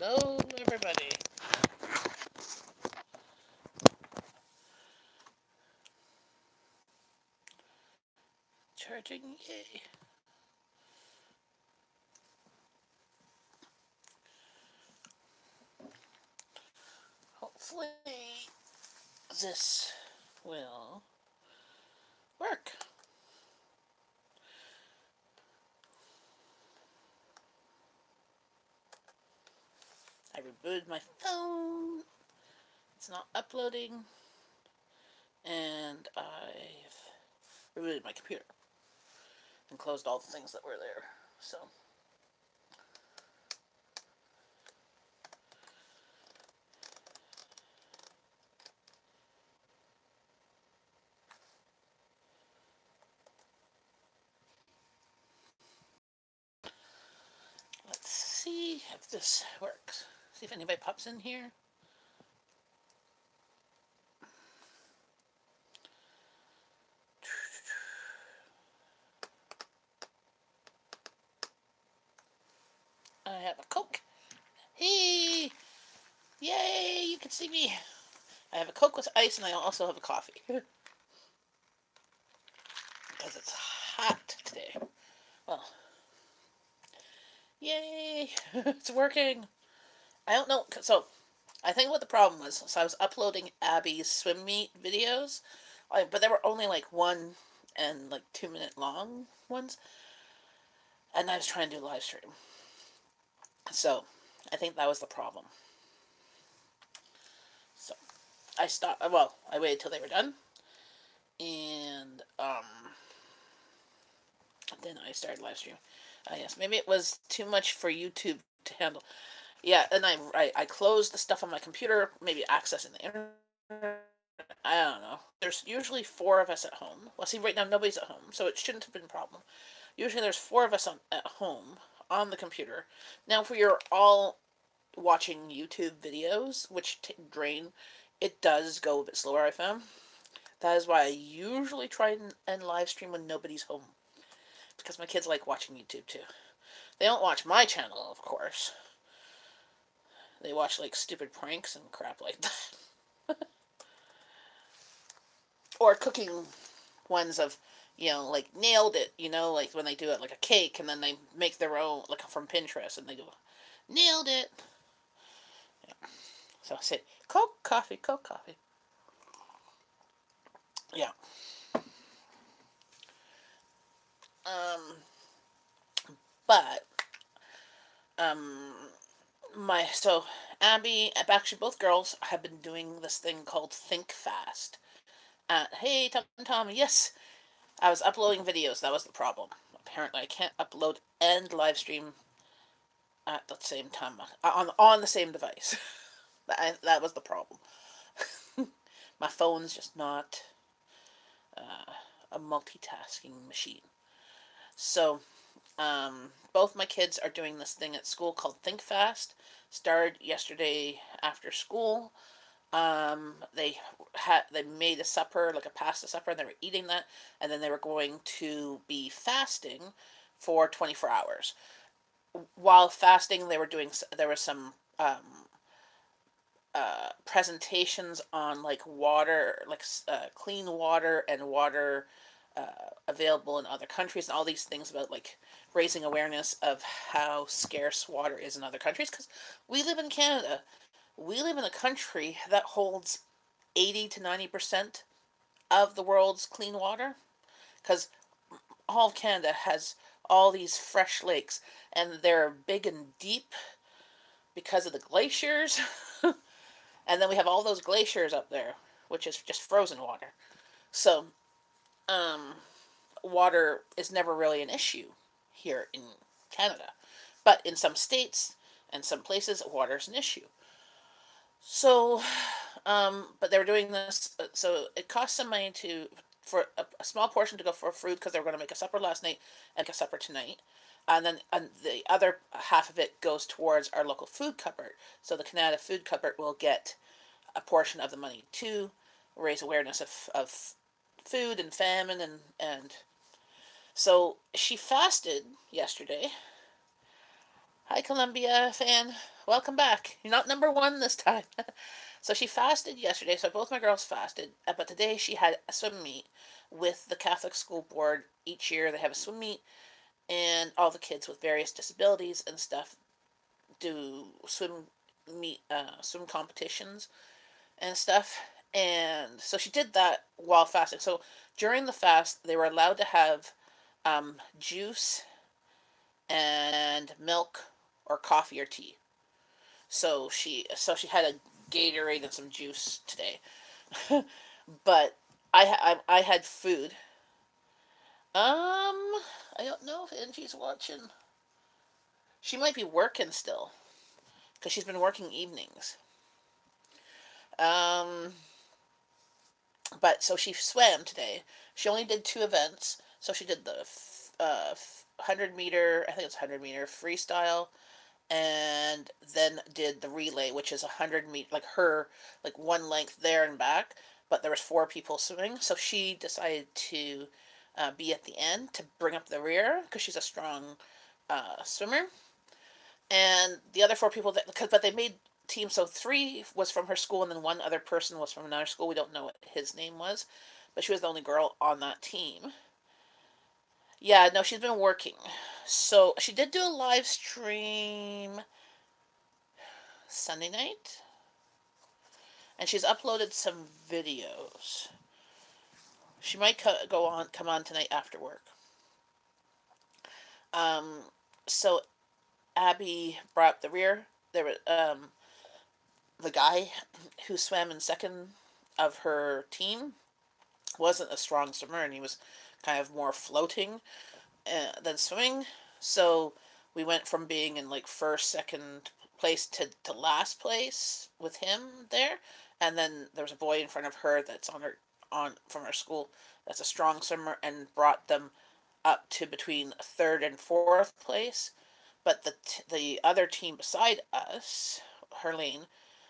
Hello, everybody. Charging, yay. Hopefully, this will work. I rebooted my phone. It's not uploading. And I've rebooted my computer and closed all the things that were there. So, let's see if this works. See if anybody pops in here. I have a Coke. Hey! Yay! You can see me. I have a Coke with ice, and I also have a coffee. Because it's hot today. Well, yay! It's working. I don't know. So, I think what the problem was, so I was uploading Abby's swim meet videos, but they were only like 1 and like 2 minute long ones, and I was trying to do a live stream. So, I think that was the problem. So, I stopped. Well, I waited till they were done, and then I started live streaming. Yes, maybe it was too much for YouTube to handle. Yeah, and I closed the stuff on my computer, maybe accessing the internet. I don't know. There's usually 4 of us at home. Well, see, right now nobody's at home, so it shouldn't have been a problem. Usually there's 4 of us at home on the computer. Now, if we are all watching YouTube videos, which drain, it does go a bit slower, I found. That is why I usually try and live stream when nobody's home. Because my kids like watching YouTube too. They don't watch my channel, of course. They watch like stupid pranks and crap like that. Or cooking ones of, like nailed it, like when they do it like a cake and then they make their own, like from Pinterest, and they go, nailed it. Yeah. So I said, Coke, coffee, Coke, coffee. Yeah. But, so Abby, actually both girls have been doing this thing called Think Fast. Hey, Tom, yes, I was uploading videos. That was the problem. Apparently, I can't upload and live stream at the same time on the same device. that was the problem. My phone's just not a multitasking machine. So, both my kids are doing this thing at school called Think Fast. Started yesterday after school. They made a supper, like a pasta supper, and they were eating that, and then they were going to be fasting for 24 hours. While fasting, there were some presentations on like water, like clean water and water available in other countries, and all these things about like raising awareness of how scarce water is in other countries. Because we live in Canada, we live in a country that holds 80 to 90% of the world's clean water. Because all of Canada has all these fresh lakes, and they're big and deep because of the glaciers. And then we have all those glaciers up there, which is just frozen water. So, water is never really an issue here in Canada. But in some states and some places, water is an issue. So, but they were doing this, so it cost some money for a small portion to go for food because they were going to make a supper last night and make a supper tonight. And the other half of it goes towards our local food cupboard. So the Canada Food Cupboard will get a portion of the money to raise awareness of food and famine, and so she fasted yesterday. Hi, Columbia fan. welcome back. You're not number one this time. So she fasted yesterday. So both my girls fasted. But today she had a swim meet with the Catholic School Board. Each year they have a swim meet, and all the kids with various disabilities and stuff do swim competitions and stuff. And so she did that while fasting. So during the fast, they were allowed to have juice and milk or coffee or tea. So she had a Gatorade and some juice today. But I had food. I don't know if Angie's watching. She might be working still because she's been working evenings. Um, but so she swam today. She only did two events. So she did the 100 meter, I think it's 100 meter freestyle, and then did the relay, which is 100 meter, like her, like one length there and back. But there was four people swimming, so she decided to be at the end to bring up the rear because she's a strong swimmer. And the other four people but they made teams, so three was from her school and then one other person was from another school. We don't know what his name was, but she was the only girl on that team. Yeah, no, she's been working. So she did do a live stream Sunday night, and she's uploaded some videos. She might come on tonight after work. Um, so Abby brought up the rear. There was the guy who swam in second of her team wasn't a strong swimmer, and he was kind of more floating than swimming. So we went from being in like first, second place to last place with him there. And then there was a boy in front of her that's on from our school that's a strong swimmer and brought them up to between third and fourth place. But the other team beside us, her lane,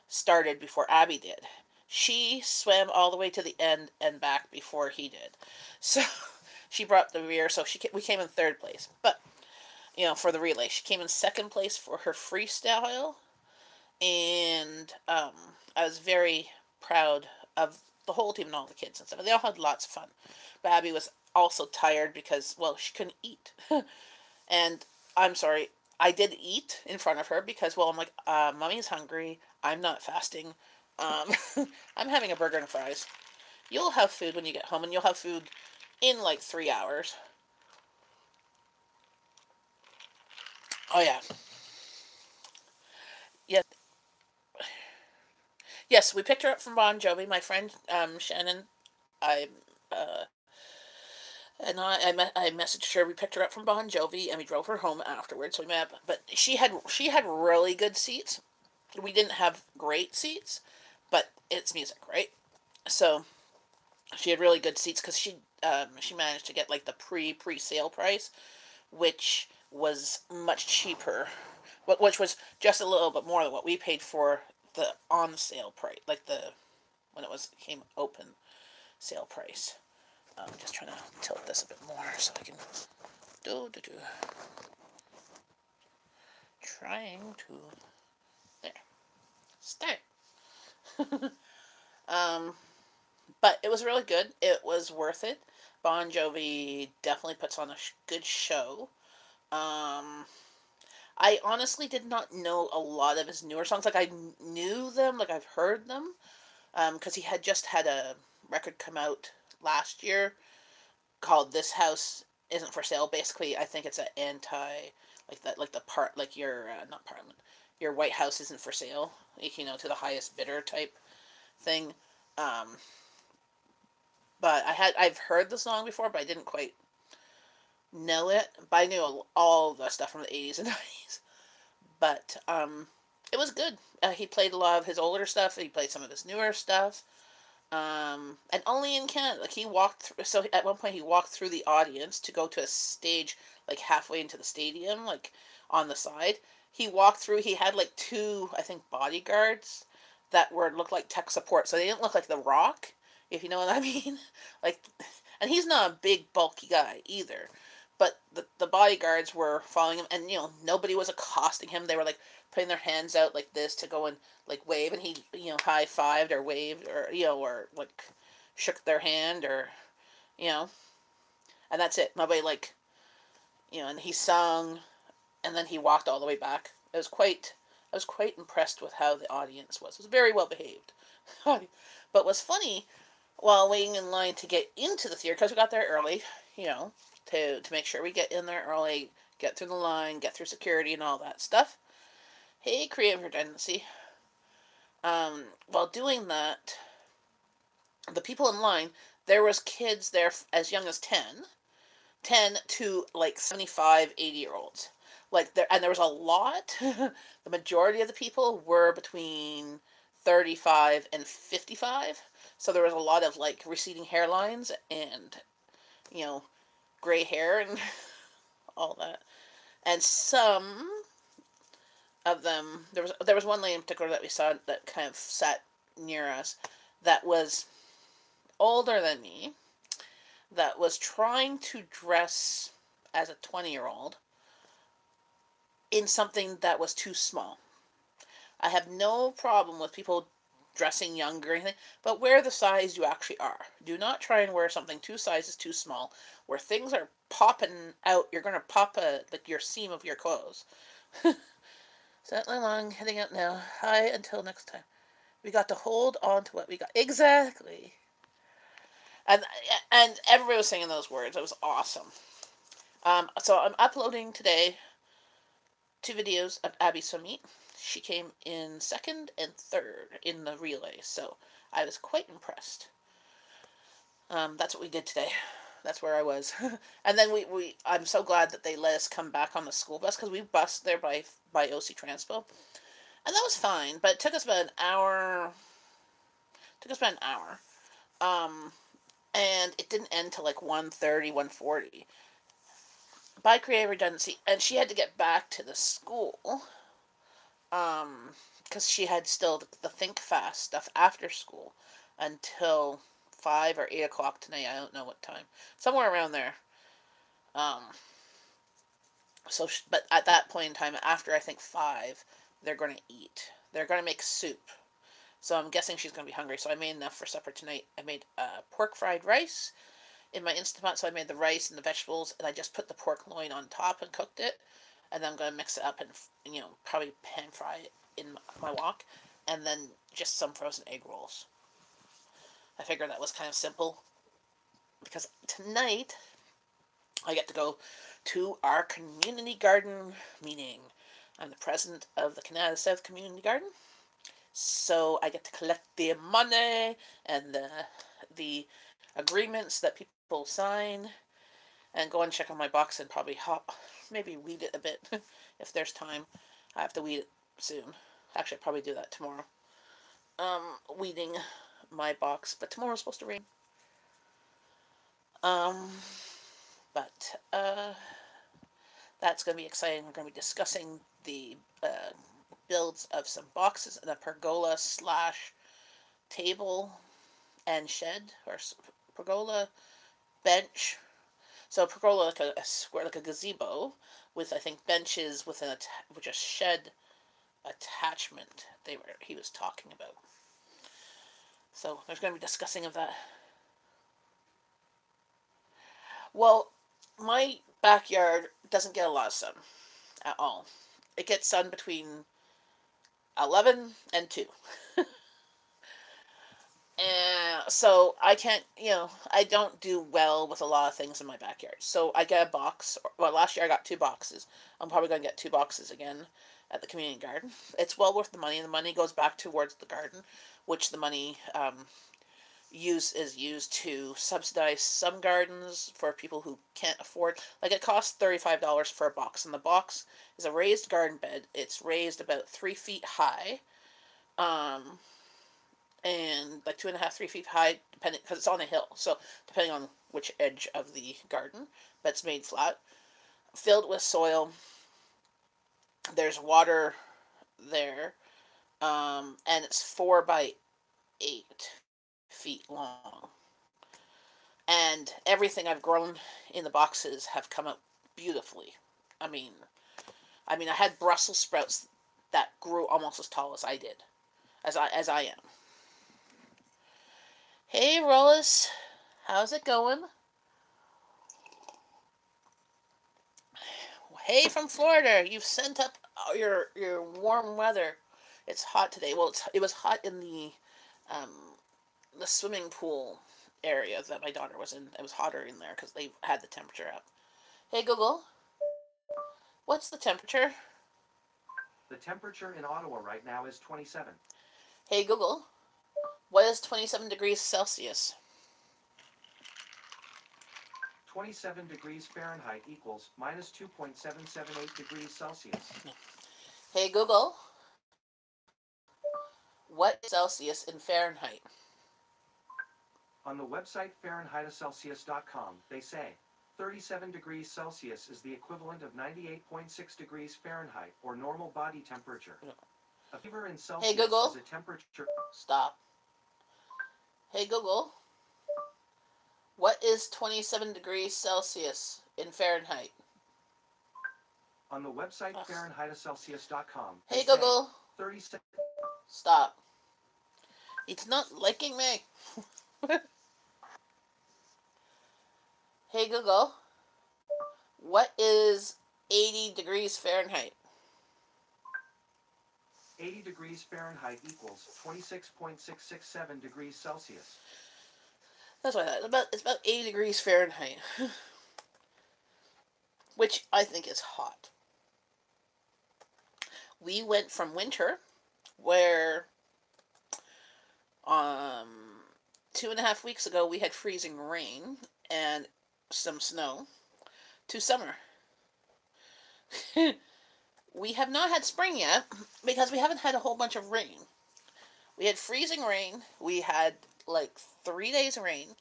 started before Abby did. She swam all the way to the end and back before he did. So she brought the rear. So we came in third place. But for the relay, she came in second place for her freestyle, and I was very proud of the whole team and all the kids and stuff. They all had lots of fun. But Abby was also tired because, well, she couldn't eat. And I'm sorry, I did eat in front of her because, well, I'm like, Mommy's hungry. I'm not fasting. I'm having a burger and fries. You'll have food when you get home, and you'll have food in like 3 hours. Oh, yeah. Yes. Yes, we picked her up from Bon Jovi. My friend Shannon, I uh, I messaged her. We picked her up from Bon Jovi, and we drove her home afterwards. So we met, but she had really good seats. We didn't have great seats, but it's music, right? So she had really good seats because she managed to get like the pre-sale price, which was much cheaper, which was just a little bit more than what we paid for the on sale price, like the when it was came open sale price. I'm just trying to tilt this a bit more so I can do. Trying to there start. um, but it was really good. It was worth it. Bon Jovi definitely puts on a good show. Um, I honestly did not know a lot of his newer songs. Like I knew them, like I've heard them, because he had just had a record come out last year called "This House Isn't for Sale." Basically, I think it's an anti, like that, like the part, like your not Parliament, your White House isn't for sale, like, to the highest bidder type thing. Um, but I've heard the song before, but I didn't quite know it. But I knew all the stuff from the 80s and 90s. But it was good. He played a lot of his older stuff. He played some of his newer stuff. And only in Canada. Like he walked through. So at one point he walked through the audience to go to a stage like halfway into the stadium, like on the side. He walked through. He had like two, I think, bodyguards that looked like tech support. So they didn't look like The Rock, if you know what I mean. Like, and he's not a big bulky guy either. But the bodyguards were following him, and nobody was accosting him. They were like putting their hands out like this to go and like wave, and he, high-fived or waved, or, or like shook their hand, or, you know, and that's it. Nobody, like, and he sung, and then he walked all the way back. I was quite impressed with how the audience was. It was very well behaved. But what's funny, while waiting in line to get into the theater, because we got there early, to make sure we get in there early, get through the line, get through security and all that stuff. Hey, creative redundancy. While doing that, the people in line, there was kids there as young as 10 to like 75, 80-year-olds. Like there was a lot. The majority of the people were between 35 and 55. So there was a lot of like receding hairlines and, you know, gray hair and all that. And some of them, there was one lady in particular that we saw that kind of sat near us that was older than me, that was trying to dress as a 20-year-old in something that was too small. I have no problem with people dressing younger or anything, but wear the size you actually are. Do not try and wear something 2 sizes too small, where things are popping out. You're going to pop like your seam of your clothes. Set long, heading out now. Hi, until next time. We got to hold on to what we got. Exactly. And everybody was singing those words. It was awesome. So I'm uploading today 2 videos of Abby Sumit. She came in second and third in the relay, so I was quite impressed. That's what we did today. That's where I was. And then I'm so glad that they let us come back on the school bus, because we bused there by OC Transpo. And that was fine, but it took us about an hour. And it didn't end till like 1:30, 1:40. By creative redundancy, and she had to get back to the school, because she had still the Think Fast stuff after school until 5 or 8 o'clock tonight. I don't know what time, somewhere around there. But at that point in time, after I think 5, they're going to eat. They're going to make soup. So I'm guessing she's going to be hungry. So I made enough for supper tonight. I made pork fried rice in my Instant Pot. So I made the rice and the vegetables, and I just put the pork loin on top and cooked it. And then I'm going to mix it up and, probably pan fry it in my wok. And then just some frozen egg rolls. I figured that was kind of simple, because tonight I get to go to our community garden meeting. I'm the president of the Canada South Community Garden. So I get to collect the money and the agreements that people sign, and go and check on my box and probably maybe weed it a bit if there's time. I have to weed it soon. Actually, I'll probably do that tomorrow. Weeding my box, but tomorrow's supposed to rain. But that's going to be exciting. We're going to be discussing the builds of some boxes and a pergola / table and shed, or pergola bench. So pergola like a square, like a gazebo, with I think benches with which a shed attachment he was talking about. So there's going to be discussing of that. Well, my backyard doesn't get a lot of sun at all. It gets sun between 11 and 2. And so I can't, I don't do well with a lot of things in my backyard. So I get a box. Well, last year I got 2 boxes. I'm probably going to get 2 boxes again at the community garden. It's well worth the money. The money goes back towards the garden, which the money is used to subsidize some gardens for people who can't afford. Like, it costs $35 for a box, and the box is a raised garden bed. It's raised about 3 feet high, and like 2.5, 3 feet high, depending, because it's on a hill. So depending on which edge of the garden, but it's made flat, filled with soil. There's water there, and it's 4 by 8 feet long. And everything I've grown in the boxes have come up beautifully. I mean, I had Brussels sprouts that grew almost as tall as I did, as I am. Hey, Rollis, how's it going? Hey, from Florida, you've sent up your warm weather. It's hot today. Well, it was hot in the swimming pool area that my daughter was in. It was hotter in there because they had the temperature up. Hey, Google, what's the temperature? The temperature in Ottawa right now is 27. Hey, Google, what is 27 degrees Celsius? 27 degrees Fahrenheit equals minus 2.778 degrees Celsius. Hey, Google, what is Celsius in Fahrenheit? On the website FahrenheitCelsius.com, they say 37 degrees Celsius is the equivalent of 98.6 degrees Fahrenheit, or normal body temperature. A fever in Celsius Hey, Google, is a temperature... Stop. Hey, Google, what is 27 degrees Celsius in Fahrenheit? On the website FahrenheitCelsius.com, Hey, Google, 37... Stop. It's not liking me. Hey, Google, what is 80 degrees Fahrenheit? 80 degrees Fahrenheit equals 26.667 degrees Celsius. That's what I thought. It's about 80 degrees Fahrenheit. Which I think is hot. We went from winter, where 2.5 weeks ago we had freezing rain and some snow, to summer. We have not had spring yet because we haven't had a whole bunch of rain. We had freezing rain. We had like 3 days of rain.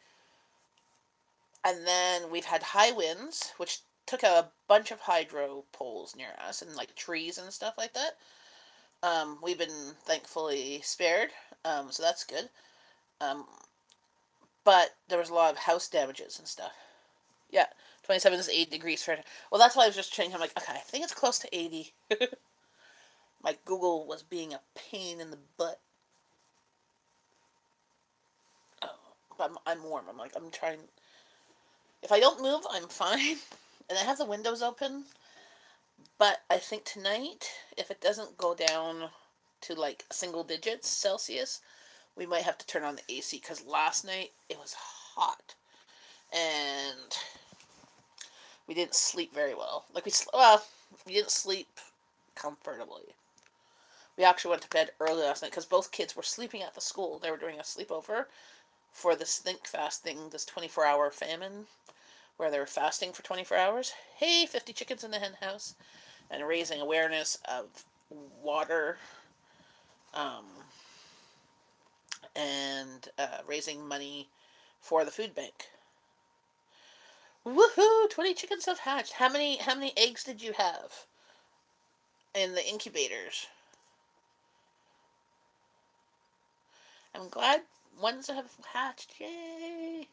And then we've had high winds, which took out a bunch of hydro poles near us and like trees and stuff like that. We've been thankfully spared, so that's good. Um, but there was a lot of house damages and stuff. Yeah, 27 is 8 degrees Fahrenheit. Well, that's why I was just changing. I'm like, okay, I think it's close to 80. My Google was being a pain in the butt. Oh, but I'm warm. I'm like, I'm trying. If I don't move, I'm fine. And I have the windows open. But I think tonight, if it doesn't go down to like single digits Celsius, we might have to turn on the AC because last night it was hot. And we didn't sleep very well. We didn't sleep comfortably. We actually went to bed early last night because both kids were sleeping at the school. They were doing a sleepover for this think fast thing, this 24-hour famine, where they were fasting for 24 hours. Hey, 50 chickens in the hen house. And raising awareness of water, um, and raising money for the food bank. Woohoo! 20 chickens have hatched. How many eggs did you have in the incubators? I'm glad ones have hatched. Yay!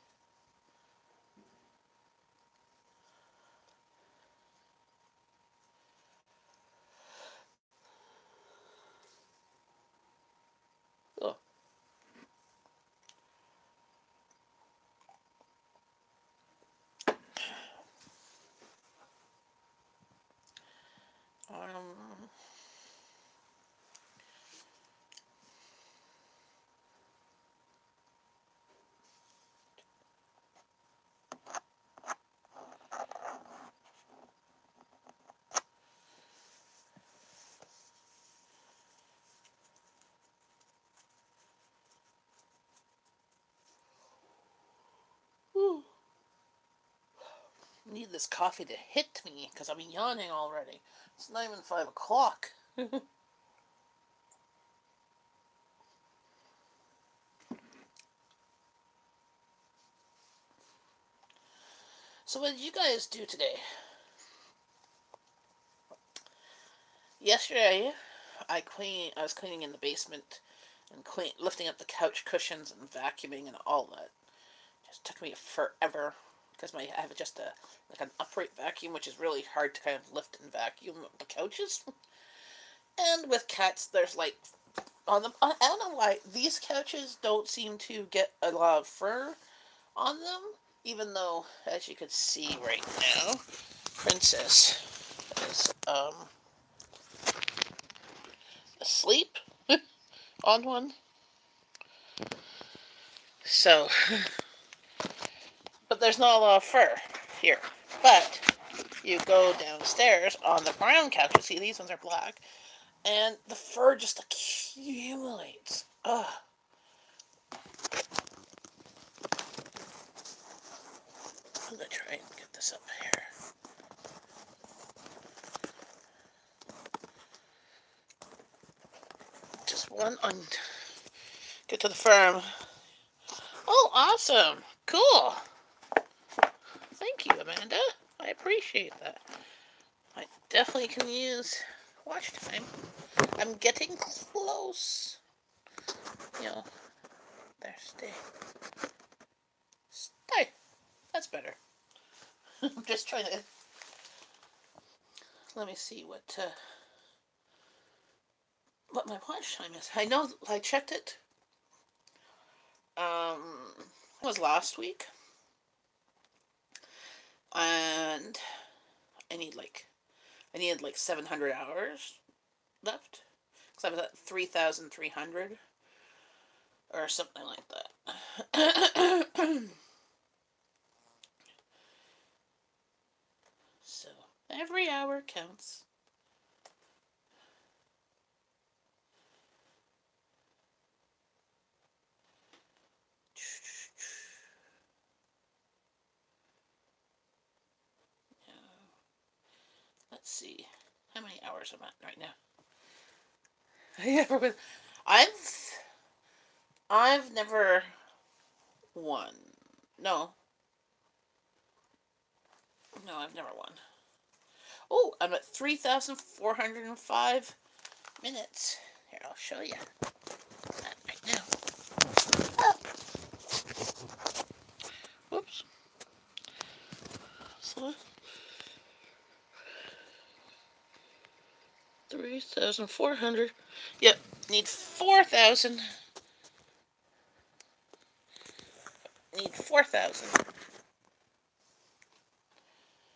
Oh. Um, whew. I need this coffee to hit me because I'm yawning already. It's not even 5 o'clock. So what did you guys do today? Yesterday, I was cleaning in the basement and lifting up the couch cushions and vacuuming and all that. It just took me forever because I have just an upright vacuum, which is really hard to kind of lift and vacuum the couches. And with cats, there's like on them. I don't know why these couches don't seem to get a lot of fur on them, even though, as you can see right now, Princess is asleep on one. So, but there's not a lot of fur here. But you go downstairs on the brown couches. See, these ones are black, and the fur just accumulates. Ugh. I'm gonna try and get this up here. Just one on. Get to the farm. Oh, awesome! Cool. Thank you, Amanda. I appreciate that. I definitely can use watch time. I'm getting close. You know, there, stay. Stay. That's better. I'm just trying to. Let me see what my watch time is. I know I checked it. It was last week, and I needed like 700 hours left because I was at 3,300 or something like that. So every hour counts. Let's see how many hours I'm at right now. I've I've never won. No, no, I've never won. Oh, I'm at 3,405 minutes. Here, I'll show you that right now. Oh. Whoops. So, 3,400. Yep, need 4,000. Need 4,000.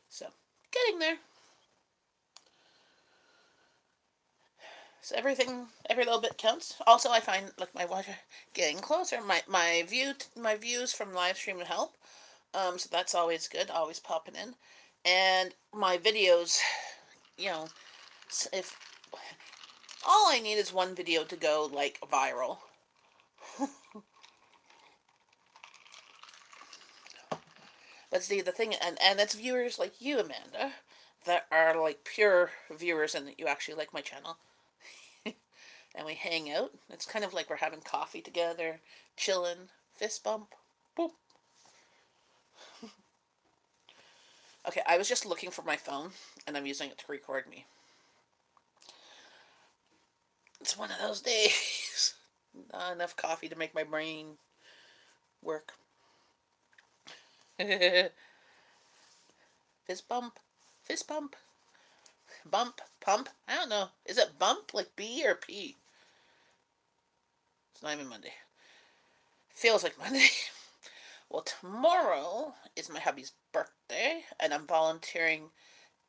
So, getting there. So every little bit counts. Also, I find like my watch getting closer. My views from live stream help. So that's always good. Always popping in, and my videos. You know, if all I need is one video to go like viral. But see, the thing, and that's viewers like you, Amanda, that are like pure viewers and that you actually like my channel. And we hang out. It's kind of like we're having coffee together, chilling, fist bump, boop. Okay, I was just looking for my phone, and I'm using it to record me. It's one of those days. Not enough coffee to make my brain work. Fist bump, fist bump, bump, pump. I don't know. Is it bump like B or P? It's not even Monday. Feels like Monday. Well, tomorrow is my hubby's birthday, and I'm volunteering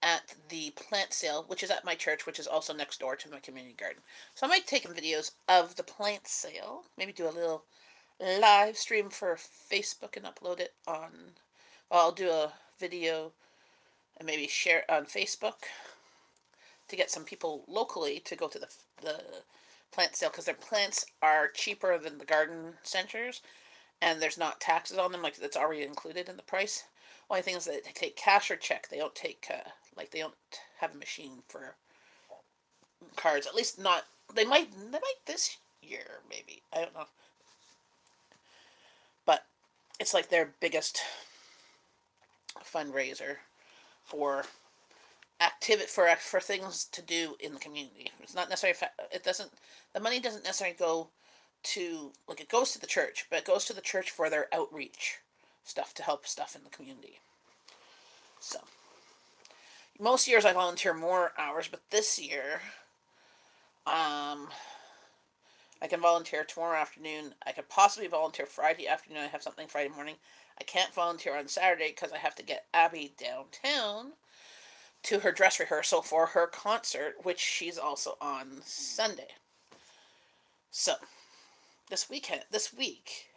at the plant sale, which is at my church, which is also next door to my community garden. So I might take some videos of the plant sale, maybe do a little live stream for Facebook and upload it on. Well, I'll do a video and maybe share it on Facebook to get some people locally to go to the plant sale because their plants are cheaper than the garden centers and there's not taxes on them, like that's already included in the price. Only thing is that they take cash or check. They don't take like they don't have a machine for cards. At least not. They might this year maybe. I don't know. But it's like their biggest fundraiser for for things to do in the community. It's not necessarily it doesn't the money doesn't necessarily go to like it goes to the church, but it goes to the church for their outreach stuff to help stuff in the community. So most years I volunteer more hours, but this year Um, I can volunteer tomorrow afternoon. I could possibly volunteer Friday afternoon. I have something Friday morning. I can't volunteer on Saturday because I have to get Abby downtown to her dress rehearsal for her concert, which she's also on Sunday. So this week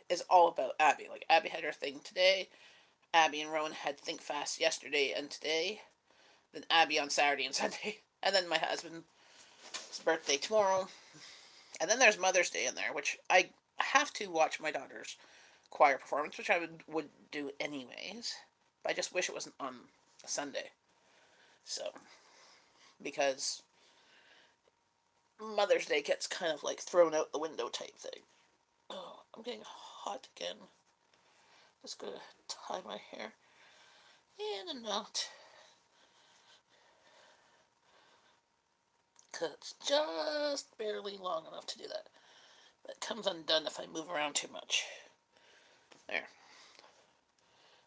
is all about Abby. Like Abby had her thing today. Abby and Rowan had Think Fast yesterday and today. Then Abby on Saturday and Sunday. And then my husband's birthday tomorrow. And then there's Mother's Day in there, which I have to watch my daughter's choir performance, which I would do anyways. But I just wish it wasn't on a Sunday. So, because Mother's Day gets kind of like thrown out the window type thing. Oh, I'm getting hot again. Just gonna tie my hair in a knot. Because it's just barely long enough to do that. But it comes undone if I move around too much. There.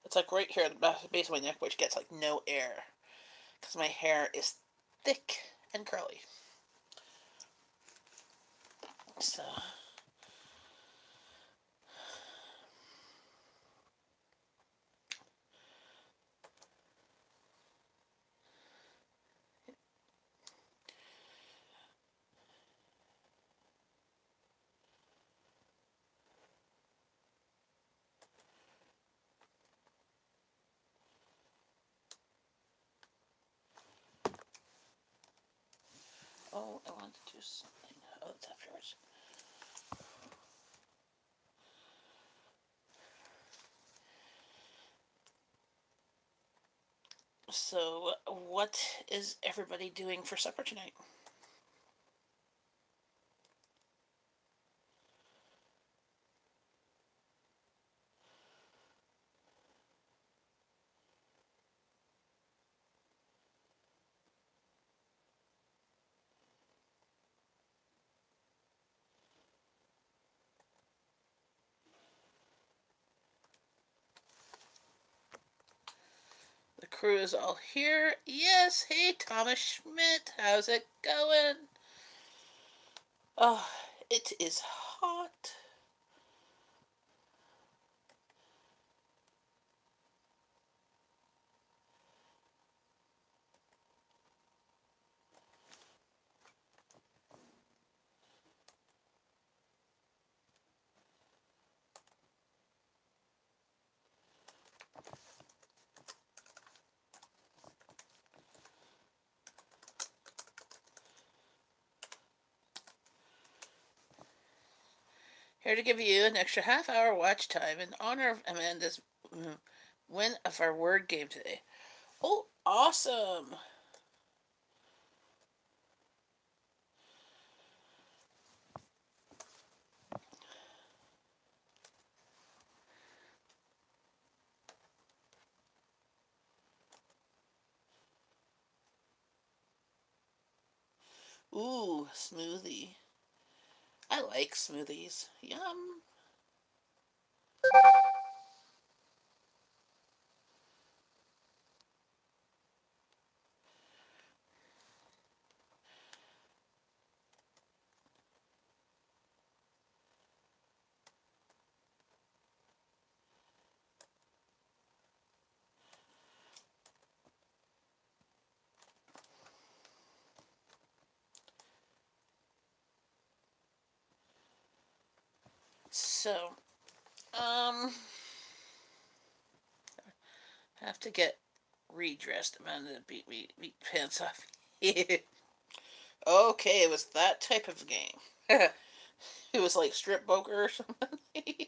It's like right here at the base of my neck, which gets like no air. Because my hair is thick and curly. So. Oh, I wanted to do something. Oh, it's afterwards. So, what is everybody doing for supper tonight? The crew is all here. Yes, hey, Thomas Schmidt. How's it going? Oh, it is hot. Here to give you an extra half-hour watch time in honor of Amanda's win of our word game today. Oh, awesome! Ooh, smoothie. I like smoothies. Yum. So, have to get redressed. Amanda beat me pants off. Okay, it was that type of game. It was like strip poker or something.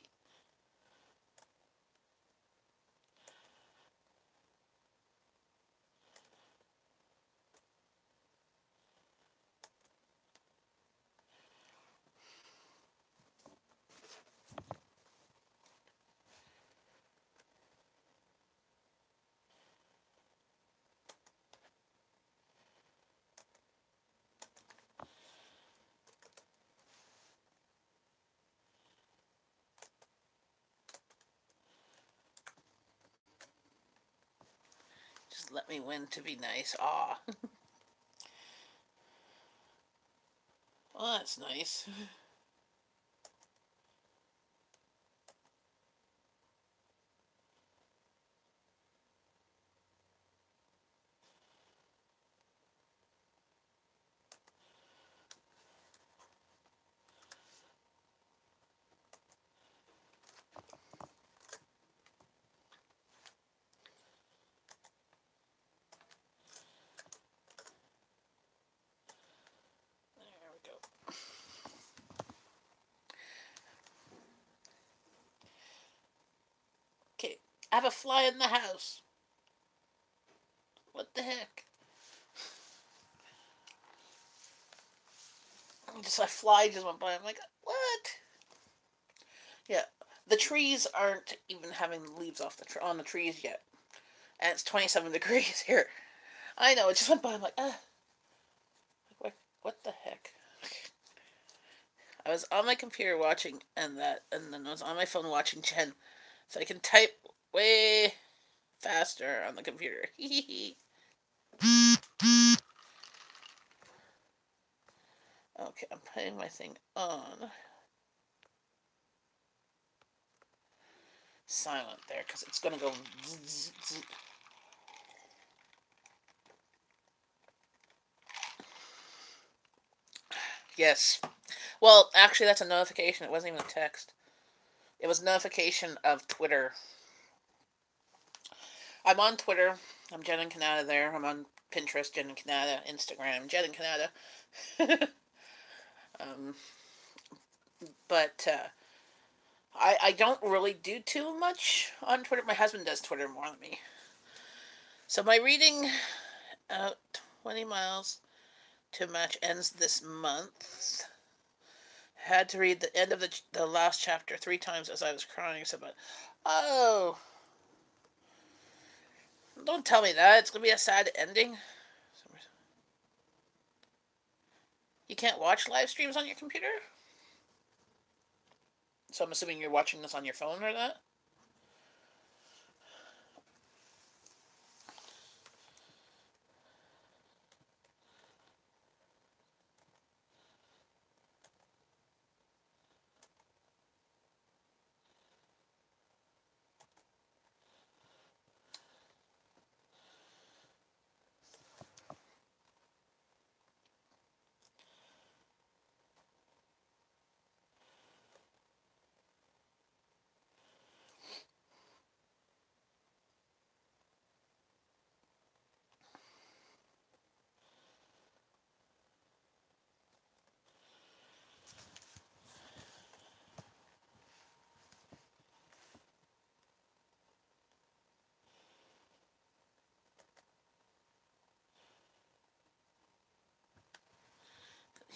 Just let me win to be nice. Aw. Oh, that's nice. There we go. Okay, I have a fly in the house. What the heck? Just a fly just went by. I'm like, what? Yeah, the trees aren't even having leaves off on the trees yet, and it's 27 degrees here. I know it just went by. I'm like, what the heck? I was on my computer watching and then I was on my phone watching Jen, so I can type way faster on the computer. Okay, I'm putting my thing on silent there because it's gonna go. Yes. Well, actually, that's a notification. It wasn't even a text. It was a notification of Twitter. I'm on Twitter. I'm Jen in Canada there. I'm on Pinterest, Jen in Canada. Instagram, Jen in Canada. um, but I don't really do too much on Twitter. My husband does Twitter more than me. So my reading out 20 miles to match ends this month. Had to read the end of the last chapter 3 times as I was crying. So, but oh, don't tell me that. It's gonna be a sad ending. You can't watch live streams on your computer? So I'm assuming you're watching this on your phone or that?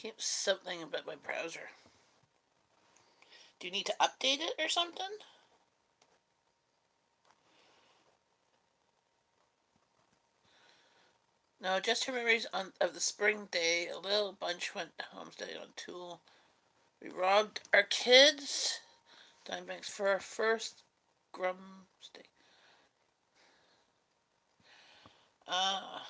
Keep something about my browser. Do you need to update it or something? No, just her memories of the spring day. A little bunch went homesteading on Tool. We robbed our kids. Dime banks for our first grum steak. Ah.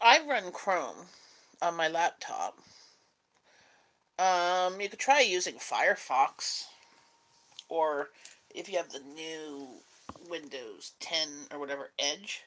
I run Chrome on my laptop. You could try using Firefox, or if you have the new Windows 10 or whatever Edge.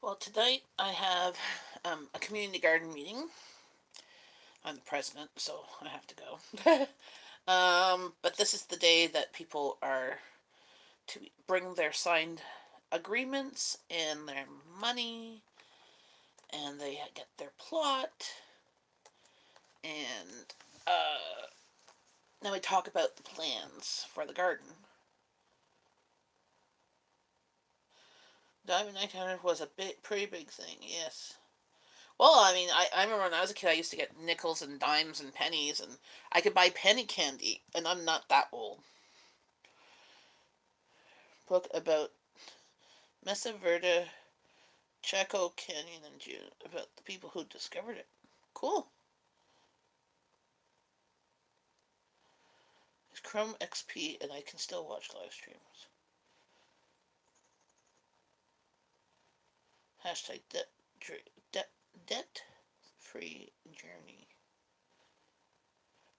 Well, tonight I have a community garden meeting. I'm the president, so I have to go. But this is the day that people are to bring their signed agreements and their money, and they get their plot, and then we talk about the plans for the garden. Diamond 900 was a pretty big thing, yes. Well, I mean, I remember when I was a kid, I used to get nickels and dimes and pennies, and I could buy penny candy, and I'm not that old. Book about Mesa Verde, Chaco Canyon in June, about the people who discovered it. Cool. It's Chrome XP, and I can still watch live streams. Hashtag debt, debt free journey.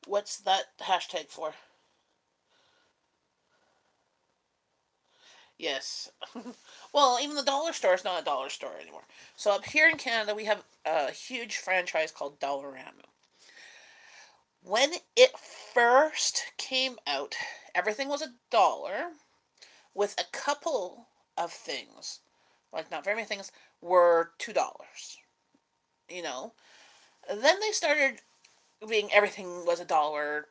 What's that hashtag for? Yes. Well, even the dollar store is not a dollar store anymore. So up here in Canada, we have a huge franchise called Dollarama. When it first came out, everything was $1, with a couple of things, like not very many things, were $2. You know. Then they started being everything was $1.25.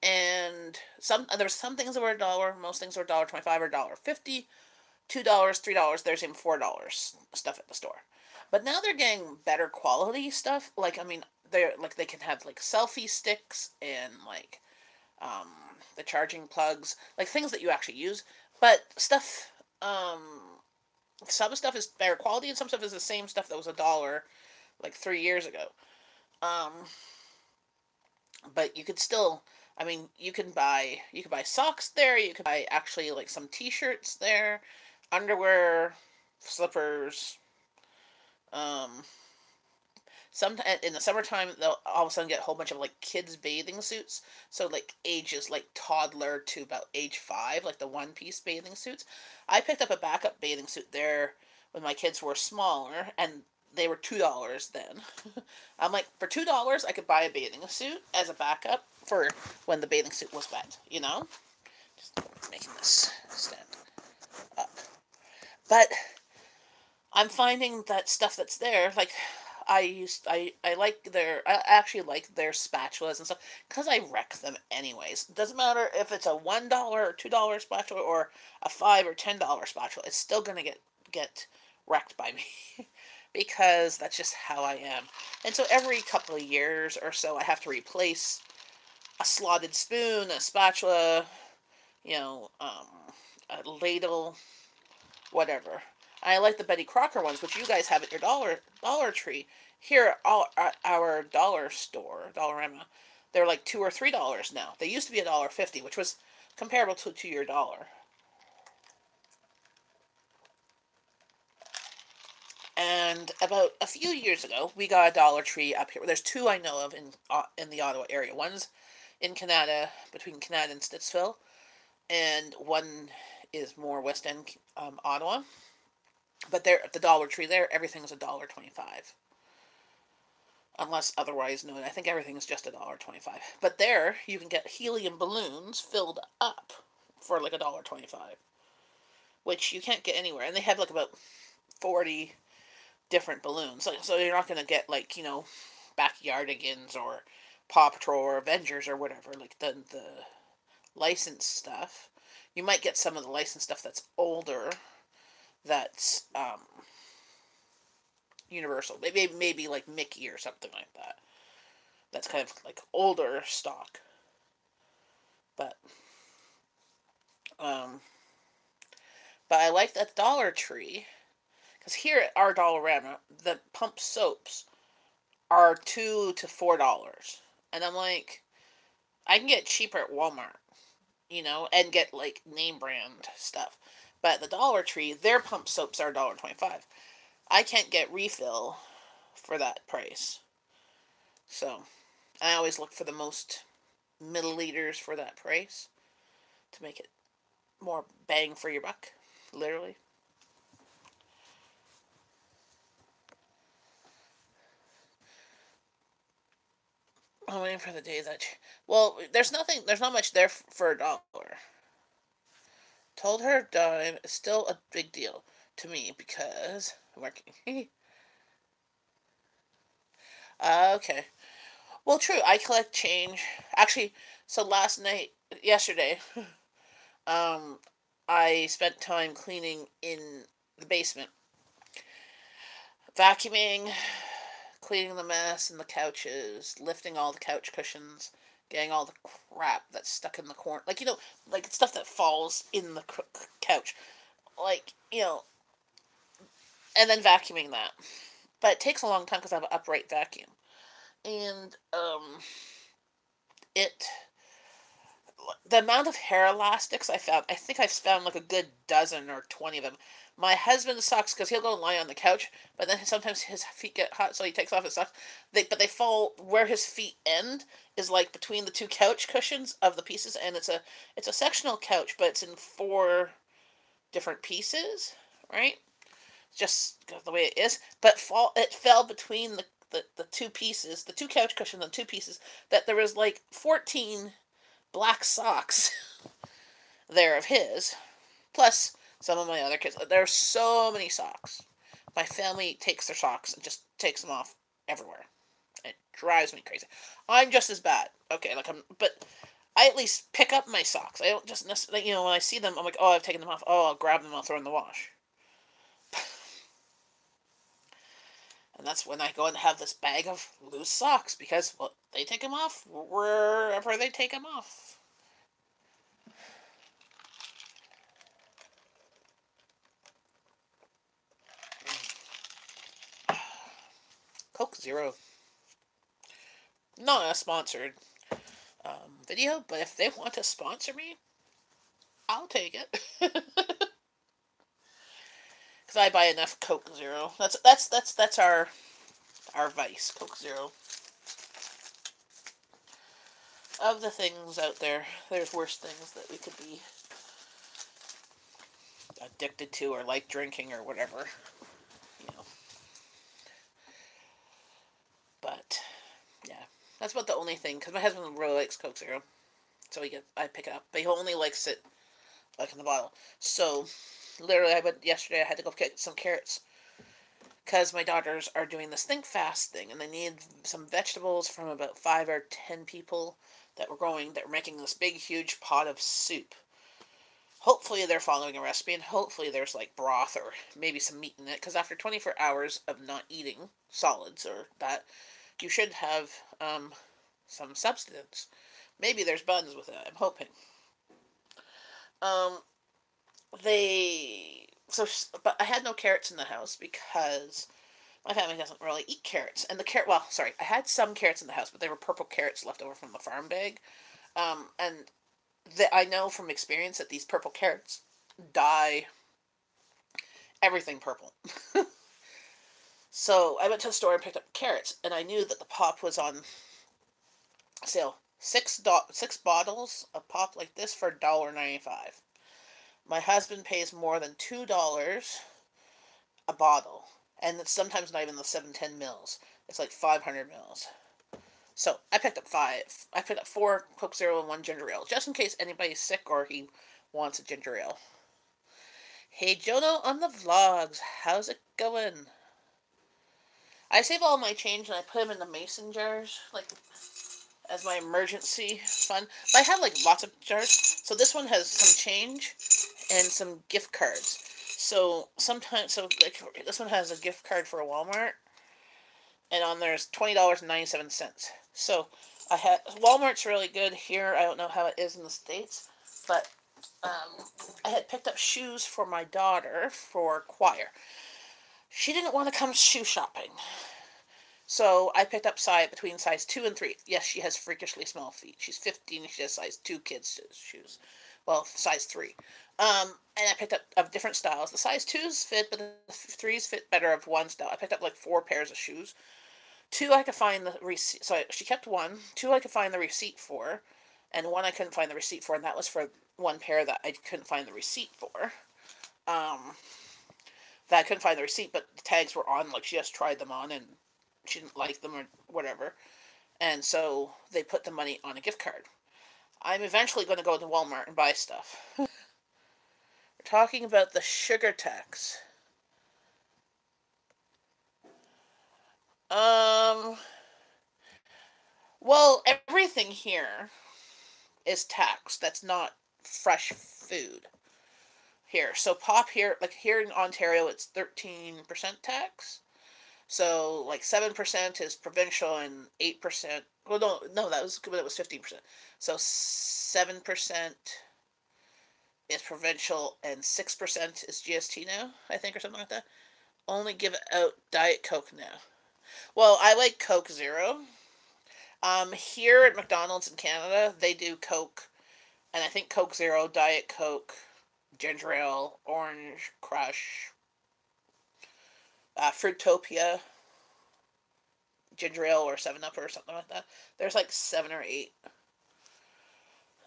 And there were some things that were $1, most things were $1.25 or $1.50. $2, $3, there's even $4 stuff at the store. But now they're getting better quality stuff. Like, I mean, they're like they can have like selfie sticks and like the charging plugs, like things that you actually use. But stuff, some stuff is better quality, and some stuff is the same stuff that was $1 like 3 years ago. Um, but you could still, I mean, you could buy socks there. You could buy actually like some T-shirts there, underwear, slippers. Um, some in the summertime they'll all of a sudden get a whole bunch of like kids bathing suits. So like ages like toddler to about age 5, like the one-piece bathing suits. I picked up a backup bathing suit there when my kids were smaller, and they were $2 then. I'm like, for $2 I could buy a bathing suit as a backup for when the bathing suit was wet. Just making this stand up. But I'm finding that stuff that's there, like I like I actually like their spatulas and stuff because I wreck them anyways. It doesn't matter if it's a $1 or $2 spatula or a $5 or $10 spatula. It's still gonna get wrecked by me because that's just how I am. And so every couple of years or so, I have to replace a slotted spoon, a spatula, you know, a ladle, whatever. I like the Betty Crocker ones, which you guys have at your Dollar Tree. Here at our dollar store, Dollarama, they're like $2 or $3 now. They used to be $1.50, which was comparable to your dollar. And about a few years ago, we got a Dollar Tree up here. There's two I know of in the Ottawa area. One's in Canada, between Canada and Stittsville, and one is more West End Ottawa. But there, at the Dollar Tree there, everything's $1.25, unless otherwise noted. I think everything is just $1.25. But there, you can get helium balloons filled up for like $1.25, which you can't get anywhere. And they have like about 40 different balloons. So you're not going to get like, Backyardigans or Paw Patrol or Avengers or whatever, like the licensed stuff. You might get some of the licensed stuff that's older, that's Universal. Maybe like Mickey or something like that. That's kind of like older stock. But um, but I like that Dollar Tree because here at our Dollarama, the pump soaps are $2 to $4, and I'm like, I can get cheaper at Walmart, and get like name brand stuff. But at the Dollar Tree, their pump soaps are $1.25. I can't get refill for that price. So I always look for the most milliliters for that price to make it more bang for your buck, literally. I'm waiting for the day that. Well, there's nothing. There's not much there for $1. Told her dime is still a big deal to me because I'm working. Okay. Well, true. I collect change. Actually, so last night, yesterday, um, I spent time cleaning in the basement, vacuuming, cleaning the mess and the couches, lifting all the couch cushions, getting all the crap that's stuck in the corner, like like stuff that falls in the couch, like and then vacuuming that. But it takes a long time because I have an upright vacuum, and it the amount of hair elastics I found, I think I've found like a good dozen or 20 of them. My husband sucks because he'll go and lie on the couch, but then sometimes his feet get hot, so he takes off his socks. But they fall where his feet end is like between the two couch cushions of the pieces, and it's a sectional couch, but it's in four different pieces, right? Just the way it is. But it fell between the two pieces, the two couch cushions and two pieces, that there was like 14 black socks there of his, plus some of my other kids. There are so many socks. My family takes their socks and just takes them off everywhere. It drives me crazy. I'm just as bad. Okay, but I at least pick up my socks. I don't just necessarily, when I see them, I'm like, oh, I've taken them off. Oh, I'll grab them, I'll throw in the wash. And that's when I go and have this bag of loose socks because, well, they take them off wherever they take them off. Coke Zero. Not a sponsored video, but if they want to sponsor me, I'll take it. Because I buy enough Coke Zero. That's our vice, Coke Zero. Of the things out there, there's worse things that we could be addicted to or like drinking or whatever, you know. But yeah, that's about the only thing. Because my husband really likes Coke Zero, so I pick it up, but he only likes it like in the bottle. So literally, I went yesterday. I had to go get some carrots because my daughters are doing this think fast thing, and they need some vegetables from about 5 or 10 people that were making this big huge pot of soup. Hopefully they're following a recipe, and hopefully there's like broth or maybe some meat in it, because after 24 hours of not eating solids or that, you should have some substance. Maybe there's buns with it, I'm hoping. um but I had no carrots in the house because my family doesn't really eat carrots. And I had some carrots in the house, but they were purple carrots left over from the farm bag. And I know from experience that these purple carrots dye everything purple. So I went to the store and picked up carrots, and I knew that the pop was on sale. Six bottles of pop like this for $1.95. My husband pays more than $2 a bottle, and it's sometimes not even the 710 mils. It's like 500 mils. So I picked up five. I picked up 4 Coke Zero and 1 ginger ale, just in case anybody's sick or he wants a ginger ale. Hey Jono on the vlogs, how's it going? I save all my change and I put them in the mason jars, like as my emergency fund. But I have like lots of jars. So this one has some change and some gift cards. So like this one has a gift card for a Walmart, and on there's $20.97. So Walmart's really good here. I don't know how it is in the States, but I had picked up shoes for my daughter for choir. She didn't want to come shoe shopping. So I picked up between size 2 and 3. Yes, she has freakishly small feet. She's 15 and she has size 2 kids' shoes. Well, size 3. And I picked up of different styles. The size 2s fit, but the 3s fit better of one style. I picked up like 4 pairs of shoes. 2 I could find the receipt. So she kept 1. 2 I could find the receipt for. And 1 I couldn't find the receipt for. And that was for 1 pair that I couldn't find the receipt for. Um, that I couldn't find the receipt, but the tags were on. Like she just tried them on and she didn't like them or whatever. And so they put the money on a gift card. I'm eventually going to go to Walmart and buy stuff. We're talking about the sugar tax. Um, well, everything here is taxed. That's not fresh food here. So pop here, like here in Ontario, it's 13% tax. So like 7% is provincial and 8%. Well, no, that was 15%. So 7% is provincial and 6% is GST now, I think, or something like that. Only give out Diet Coke now. Well, I like Coke Zero. Here at McDonald's in Canada, they do Coke, and I think Coke Zero, Diet Coke, ginger ale, orange crush, Fruitopia, ginger ale, or 7-Up or something like that. There's like 7 or 8.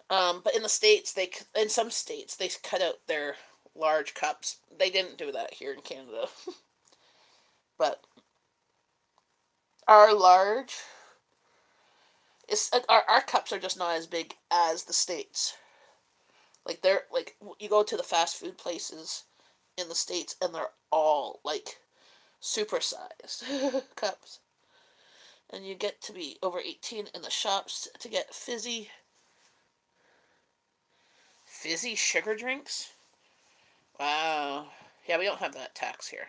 But in the states, in some states they cut out their large cups. They didn't do that here in Canada, but our large our cups are just not as big as the states. Like they're like you go to the fast food places in the states and they're all like supersized cups. And you get to be over 18 in the shops to get fizzy sugar drinks. Wow. Yeah, we don't have that tax here.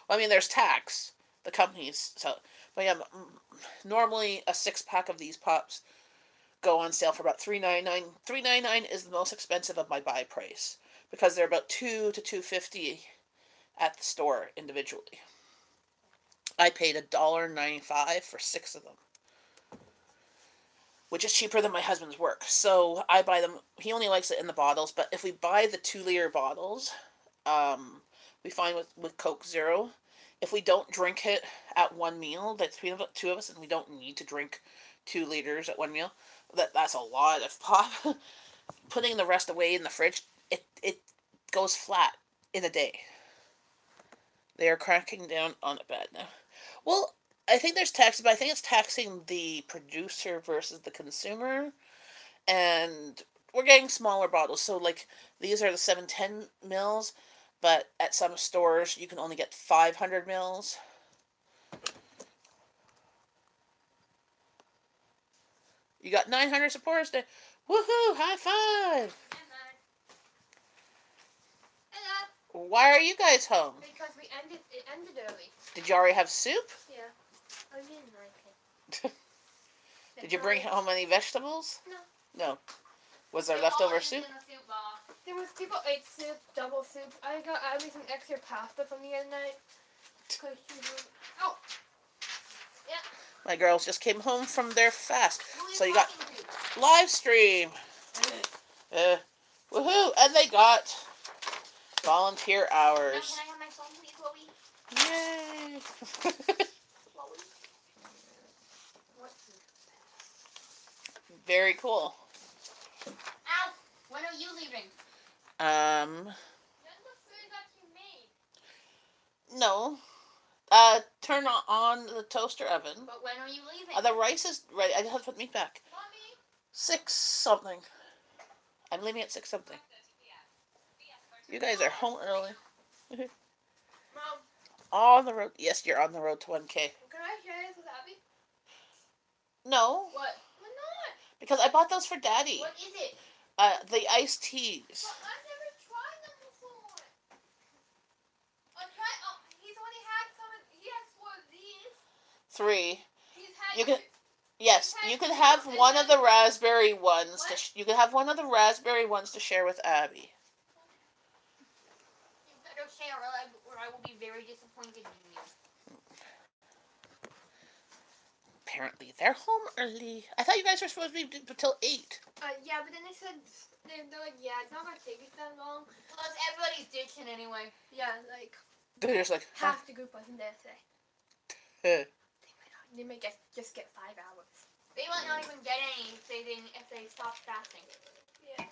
Well, I mean, there's tax. The companies so, but yeah, normally a 6-pack of these pops go on sale for about $3.99. $3.99 is the most expensive of my buy price because they're about $2 to $2.50 at the store individually. I paid $1.95 for 6 of them, which is cheaper than my husband's work. So I buy them. He only likes it in the bottles, but if we buy the 2-liter bottles, we find with Coke Zero, if we don't drink it at one meal, that's between the two of us, and we don't need to drink 2 liters at one meal. That's a lot of pop. Putting the rest away in the fridge, it goes flat in a day. They are cracking down on it bad now. Well, I think there's tax, but I think it's taxing the producer versus the consumer. And we're getting smaller bottles. So, like, these are the 710 mils, but at some stores you can only get 500 mils. You got 900 supporters there. Woohoo! High five! Hello. Why are you guys home? Because it ended early. Did you already have soup? Yeah. I didn't like it. Did you bring home any vegetables? No. No. Was there leftover soup? There was people ate soup, double soup. I got Abby some extra pasta from the other night. Oh. Yeah. My girls just came home from their fast. So you got live stream. Woohoo! And they got volunteer hours. Now, can I have my phone, please, Chloe? Yay! Very cool. Ow! When are you leaving? That's the food that you made. No. Turn on the toaster oven. But when are you leaving? The rice is ready. I just have to put meat back. Mommy? 6 something. I'm leaving at 6 something. You guys are home early. Mom. On the road. Yes, you're on the road to 1K. Can I share this with Abby? No. What? Why not? Because I bought those for Daddy. What is it? The iced teas. But I've never tried them before. He's only had he has 4 of these. 3. He's had You can. Yes, you can have one of the raspberry ones. You can have one of the raspberry ones to share with Abby. You better share, or I will be very disappointed in you. Apparently, they're home early. I thought you guys were supposed to be until 8. Yeah, but then they said they're like, yeah, it's not gonna take us that long. Plus, everybody's ditching anyway. Yeah, like They're just like half the group wasn't there today. They may just get 5 hours. They might not even get any if they stop fasting. Yeah.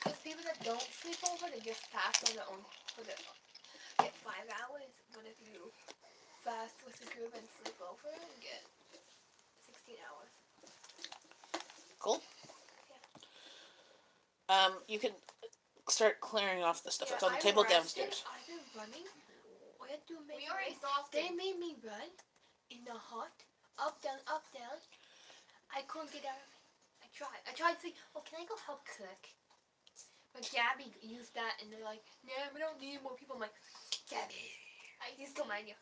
There's people that don't sleep over, they just fast on their own get 5 hours. But if you fast with the group and sleep over, you get 16 hours. Cool. You can start clearing off the stuff that's on the table downstairs. I've been running. We had to make They made me run in the hot, up, down, up, down. I couldn't get out of it. I tried to say, oh, can I go help cook? But Gabby used that, and they're like, nah, we don't need more people. I'm like, Gabby, I just don't mind you.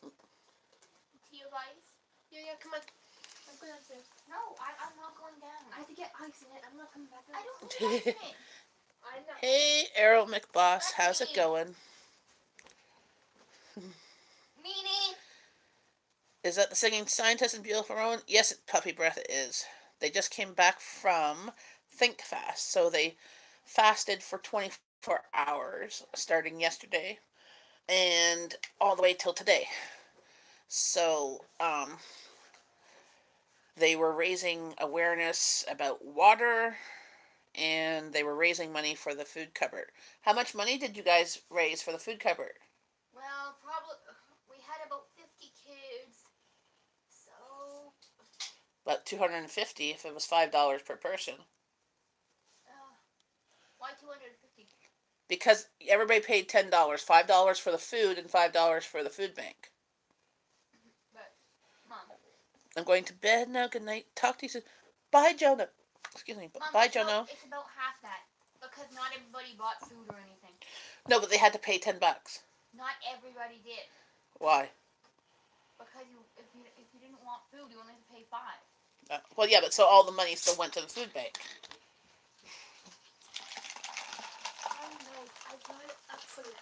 To you guys? Yeah, come on. I'm going upstairs. No, I'm not going down. I have to get ice in it. I'm not coming back down. I don't need ice in it. I'm not. Hey, Errol McBoss, how's it going? Meanie. Is that the singing scientist in Beautiful Rowan? Yes, Puppy Breath it is. They just came back from Think Fast, so they fasted for 24 hours starting yesterday and all the way till today. So, they were raising awareness about water and they were raising money for the food cupboard. How much money did you guys raise for the food cupboard? Well, probably we had about 50 kids, so About $250 if it was $5 per person. Why 250? Because everybody paid $10, $5 for the food and $5 for the food bank. But, Mom. I'm going to bed now. Good night. Talk to you soon. Bye, Jonah. Excuse me. Mom, Bye, Jonah. It's about half that because not everybody bought food or anything. No, but they had to pay $10. Not everybody did. Why? Because if you didn't want food, you only had to pay $5. Well, yeah, but so all the money still went to the food bank. I got it up for you.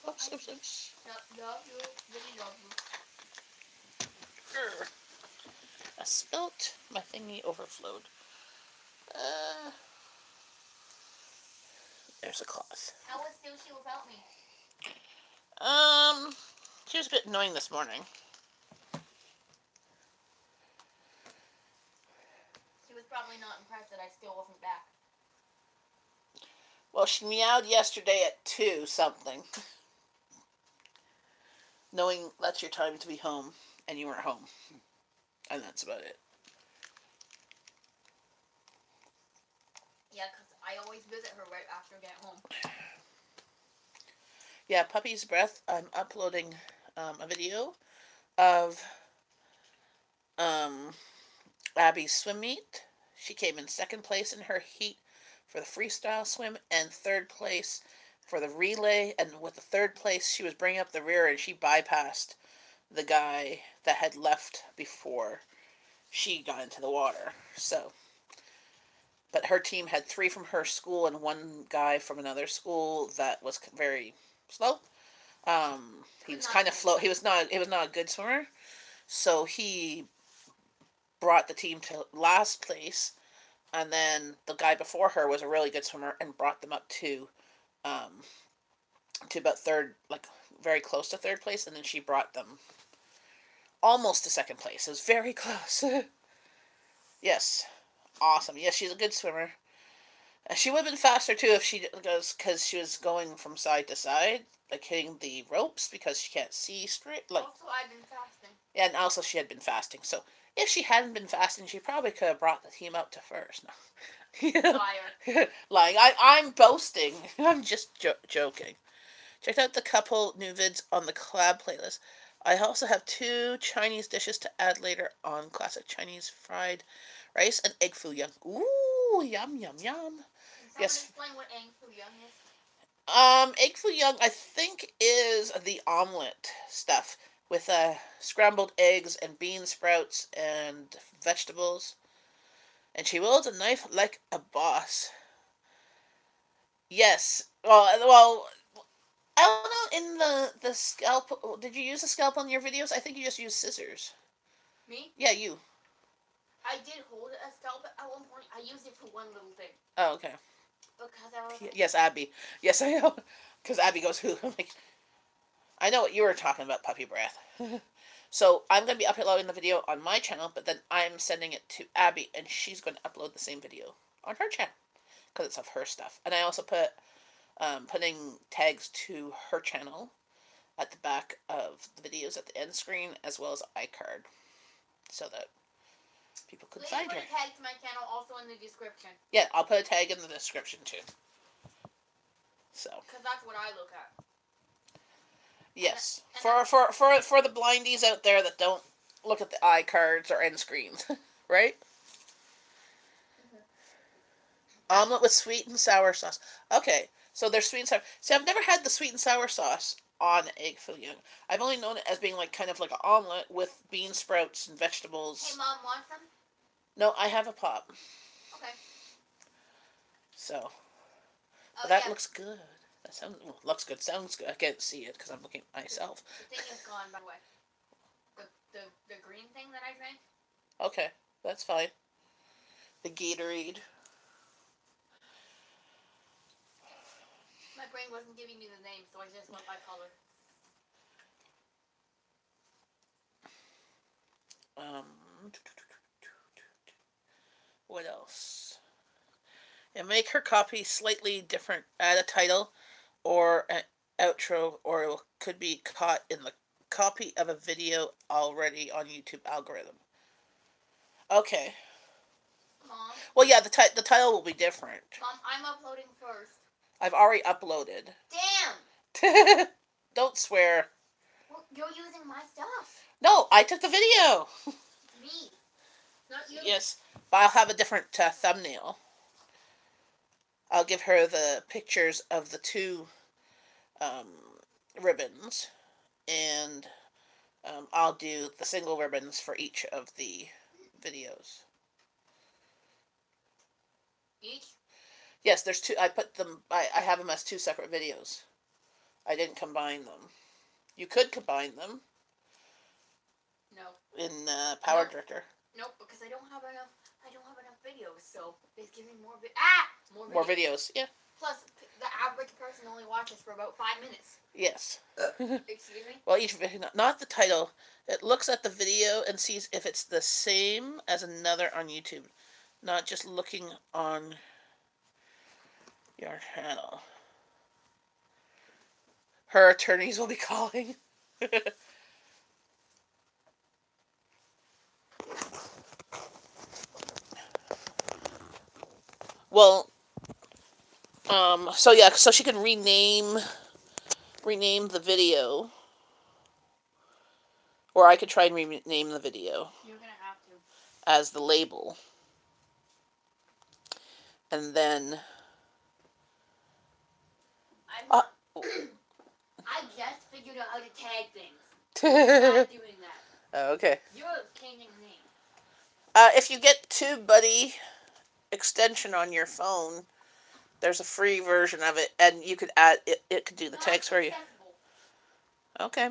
Oops, oops, oops. Love you. Really love you. I spilt. My thingy overflowed. There's a cloth. How was sushi without me? She was a bit annoying this morning. She was probably not impressed that I still wasn't back. Well, she meowed yesterday at 2 something. Knowing that's your time to be home, and you weren't home. And that's about it. Yeah, because I always visit her right after I get home. Yeah, Puppy's Breath. I'm uploading a video of Abby's swim meet. She came in second place in her heat for the freestyle swim and third place for the relay. And with the third place, she was bringing up the rear and she bypassed the guy that had left before she got into the water. So, but her team had 3 from her school and 1 guy from another school that was very slow. He was kind of float. He was not a good swimmer, so he brought the team to last place, and then the guy before her was a really good swimmer and brought them up to about third, like very close to third place, and then she brought them almost to second place. It was very close. Yes, awesome. Yes, she's a good swimmer. She would have been faster too if she goes, because she was going from side to side, like hitting the ropes because she can't see straight. Like, also, I've been fasting. Yeah, and also she had been fasting. So if she hadn't been fasting, she probably could have brought the team up to first. No. Liar. Lying. I'm boasting. I'm just joking. Check out the couple new vids on the collab playlist. I also have 2 Chinese dishes to add later on. Classic Chinese fried rice and egg foo young. Ooh, yum, yum, yum. Yes. Explain what egg foo young is. Egg foo young, I think, is the omelet stuff with scrambled eggs and bean sprouts and vegetables. And she wields a knife like a boss. Yes. Well, I don't know. In the scalpel, did you use a scalpel in your videos? I think you just used scissors. Me? Yeah, you. I did hold a scalpel at one point. I used it for one little thing. Oh, okay. Because I was. Yes, Abby. Yes, I know. Because Abby goes, who? I'm like, I know what you were talking about, Puppy Breath. So I'm going to be uploading the video on my channel, but then I'm sending it to Abby, and she's going to upload the same video on her channel because it's of her stuff. And I also put putting tags to her channel at the back of the videos at the end screen, as well as iCard, so that people could find her. Please put a tag to my channel also in the description. Yeah, I'll put a tag in the description too. So. Because that's what I look at. Yes, for the blindies out there that don't look at the iCards or end screens, right? Omelet with sweet and sour sauce. Okay, so there's sweet and sour. See, I've never had the sweet and sour sauce on egg foo young. I've only known it as being like kind of like an omelet with bean sprouts and vegetables. Hey, Mom, want some? No, I have a pop. Okay. So, that looks good. That sounds looks good. Sounds good. I can't see it because I'm looking at myself. The thing is gone, by the way. The green thing that I drank. Okay, that's fine. The Gatorade. My brain wasn't giving me the name, so I just went by color. What else? And make her copy slightly different. Add a title or an outro, or it could be caught in the copy of a video already on YouTube algorithm. Okay. Mom? Well, yeah, the title will be different. Mom, I'm uploading first. I've already uploaded. Damn! Don't swear. Well, you're using my stuff. No, I took the video. Me. Not you. Yes, but I'll have a different thumbnail. I'll give her the pictures of the two ribbons, and I'll do the single ribbons for each of the videos. Each? Yes, there's two. I put them. I have them as two separate videos. I didn't combine them. You could combine them. No. In Power Director. Nope, because I don't have enough. I don't have enough videos, so it's giving more. More videos. Yeah. Plus, the average person only watches for about 5 minutes. Yes. Excuse me? Well, each video, not the title. It looks at the video and sees if it's the same as another on YouTube. Not just looking on your channel. Her attorneys will be calling. Well, so yeah, so she can rename the video, or I could try and rename the video. You're gonna have to. As the label, and then. I just figured out how to tag things. I'm not doing that. Okay. You're changing the name. If you get TubeBuddy extension on your phone, there's a free version of it, and you could add it. It could do the tags for you. Okay.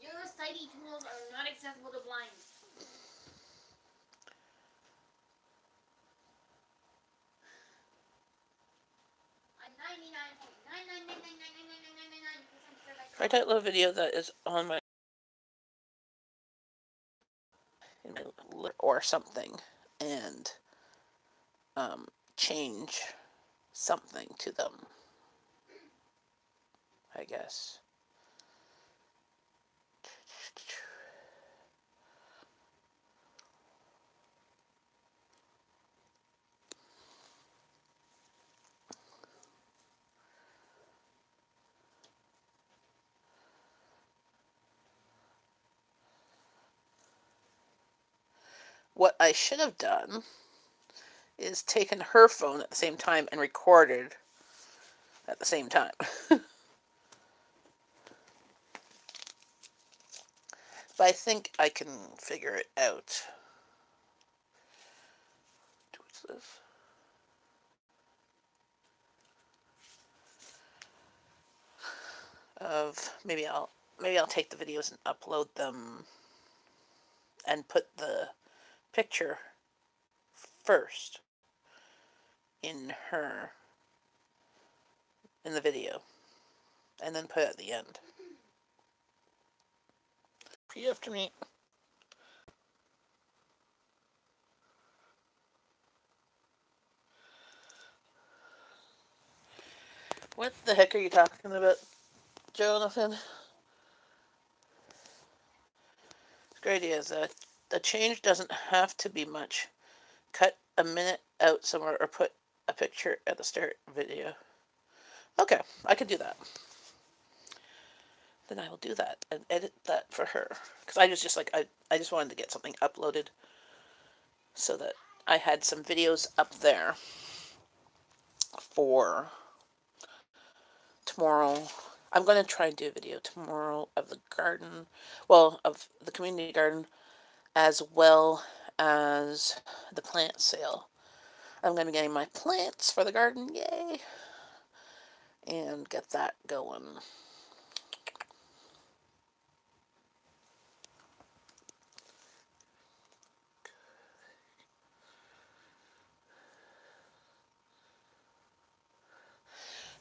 Your sighty tools are not accessible to blind. I'm 99.9999999% Try to upload a video that is on my or something, and change something to them, I guess. What I should have done is taken her phone at the same time and recorded at the same time. But I think I can figure it out. What's this? Maybe I'll take the videos and upload them and put the picture first in the video, and then put it at the end. Repeat after me. What the heck are you talking about, Jonathan. Great idea is that the change doesn't have to be much. Cut a minute out somewhere or put a picture at the start video. Okay, I could do that. Then I will do that and edit that for her. Because I was just like, I just wanted to get something uploaded so that I had some videos up there for tomorrow. I'm going to try and do a video tomorrow of the garden, well, of the community garden, as well as the plant sale. I'm going to be getting my plants for the garden, yay, and get that going.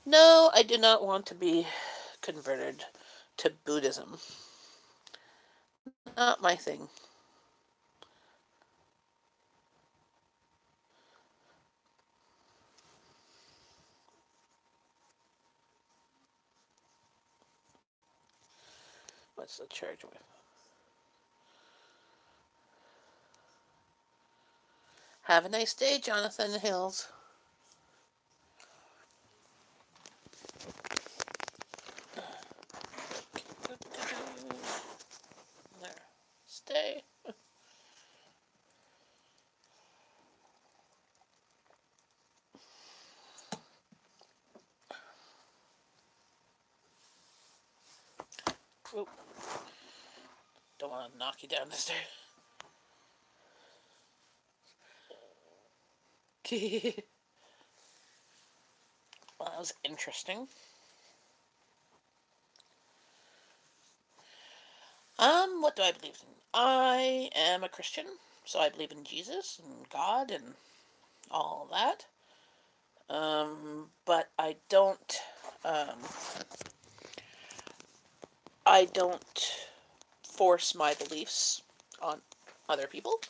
No, I do not want to be converted to Buddhism. Not my thing. What's the charge with? Have a nice day, Jonathan Hills. There. Stay. Oop. Don't want to knock you down the stairs. Well, that was interesting. What do I believe in? I am a Christian, so I believe in Jesus and God and all that. But um, I don't force my beliefs on other people,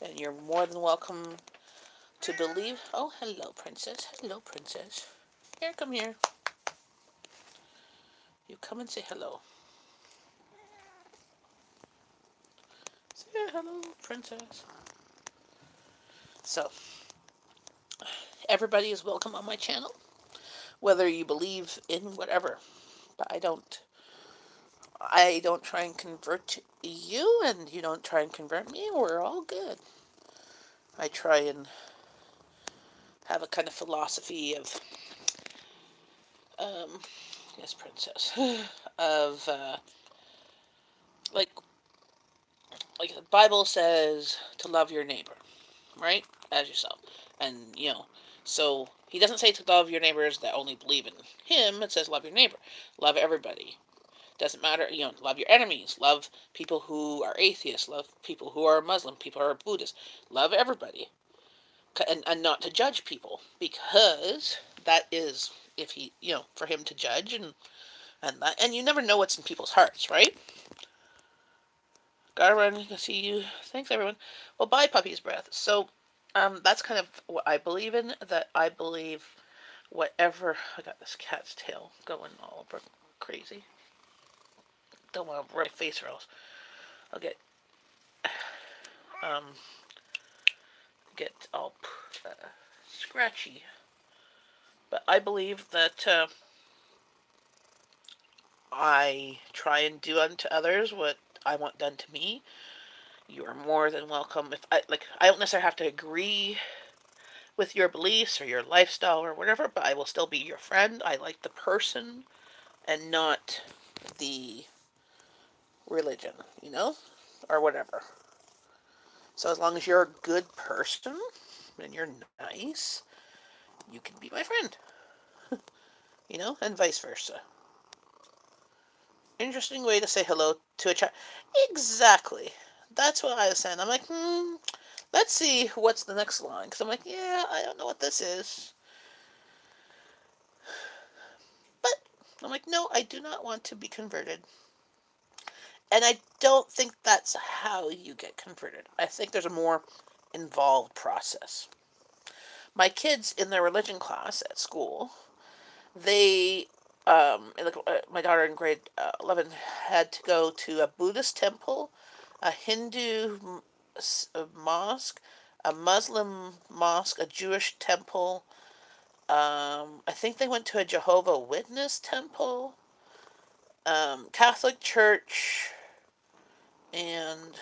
and you're more than welcome to believe. Oh, hello, princess. Hello, princess. Here, come here. You come and say hello. Say hello, princess. So, everybody is welcome on my channel, whether you believe in whatever. But I don't try and convert you, and you don't try and convert me. We're all good. I try and have a kind of philosophy of, yes, princess, of, like, the Bible says to love your neighbor, right? As yourself. And, so he doesn't say to love your neighbors that only believe in him. It says love your neighbor. Love everybody. Doesn't matter, love your enemies. Love people who are atheists. Love people who are Muslim. People who are Buddhist. Love everybody. And not to judge people. Because that is, if he, for him to judge and you never know what's in people's hearts, right? Gotta run. See you. Thanks, everyone. Well, bye, puppy's breath. So, that's kind of what I believe in. That I believe whatever. I got this cat's tail going all over crazy. Don't want to rub my face or else I'll um get all scratchy. But I believe that I try and do unto others what I want done to me. You are more than welcome. If I don't necessarily have to agree with your beliefs or your lifestyle or whatever, but I will still be your friend. I like the person and not the religion, or whatever. So as long as you're a good person and you're nice, you can be my friend, and vice versa. Interesting way to say hello to a child. Exactly. That's what I was saying. I'm like, let's see what's the next line. Because I'm like, yeah, I don't know what this is. But I'm like, no, I do not want to be converted. And I don't think that's how you get converted. I think there's a more involved process. My kids in their religion class at school, they my daughter in grade 11 had to go to a Buddhist temple, a Hindu mosque, a Muslim mosque, a Jewish temple. I think they went to a Jehovah Witness temple, Catholic church, and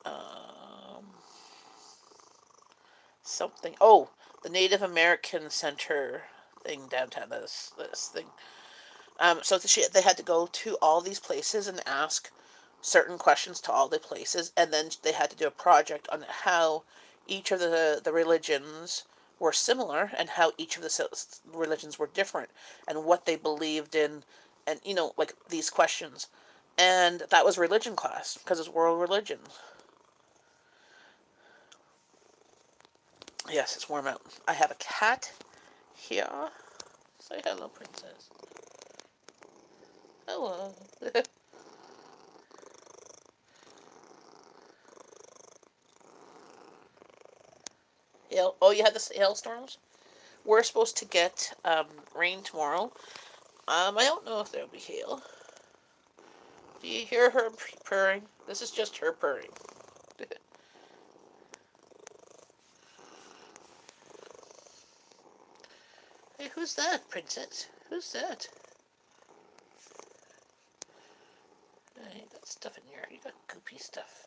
um, something. Oh, the Native American Center thing downtown. This thing. So they had to go to all these places and ask certain questions to all the places, and then they had to do a project on how each of the religions were similar and how each of the religions were different and what they believed in, and like these questions. And that was religion class because it's world religions. Yes, it's warm out. I have a cat here. Say hello, princess. Hello. Hail. Oh, you had the hailstorms? We're supposed to get rain tomorrow. I don't know if there'll be hail. Do you hear her purring? This is just her purring. Hey, who's that, princess? Who's that? You got stuff in here. You got goopy stuff.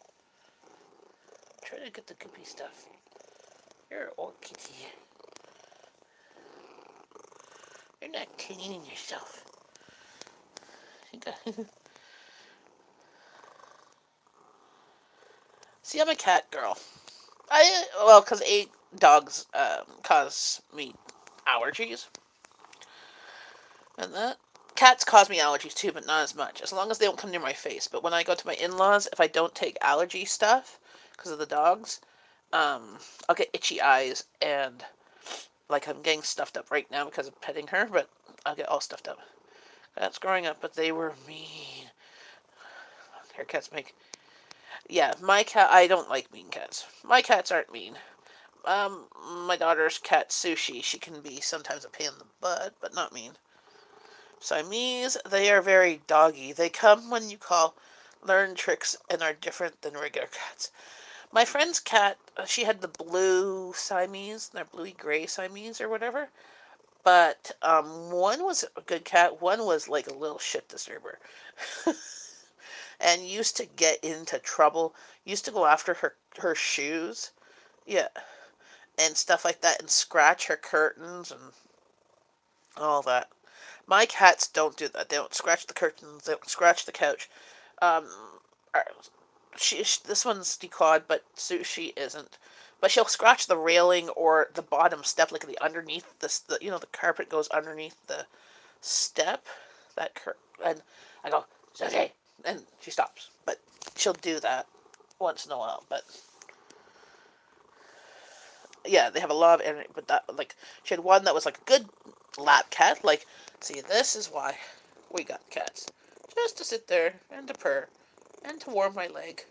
Try to get the goopy stuff. You're an old kitty. You're not cleaning yourself. You got... See, I'm a cat girl. Because 8 dogs cause me allergies, and that cats cause me allergies too, but not as much. As long as they don't come near my face. But when I go to my in-laws, if I don't take allergy stuff because of the dogs, I'll get itchy eyes, and like I'm getting stuffed up right now because of petting her, but I'll get all stuffed up. Cats growing up, but they were mean. Her cats make... Yeah, my cat... I don't like mean cats. My cats aren't mean. My daughter's cat, Sushi, she can be sometimes a pain in the butt, but not mean. Siamese, they are very doggy. They come when you call, learn tricks, and are different than regular cats. My friend's cat, she had the blue Siamese, they're bluey-gray Siamese or whatever. But one was a good cat, one was like a little shit disturber. And used to get into trouble. Used to go after her shoes. Yeah. And stuff like that, and scratch her curtains and all that. My cats don't do that. They don't scratch the curtains. They don't scratch the couch. Um, this one's declawed, but Sushi isn't. But she'll scratch the railing or the bottom step, like the underneath the carpet goes underneath the step. And I go, Sushi, and she stops. But she'll do that once in a while. But yeah, they have a lot of energy. But that, like, she had one that was like a good lap cat. Like, see, this is why we got cats, just to sit there and to purr and to warm my leg.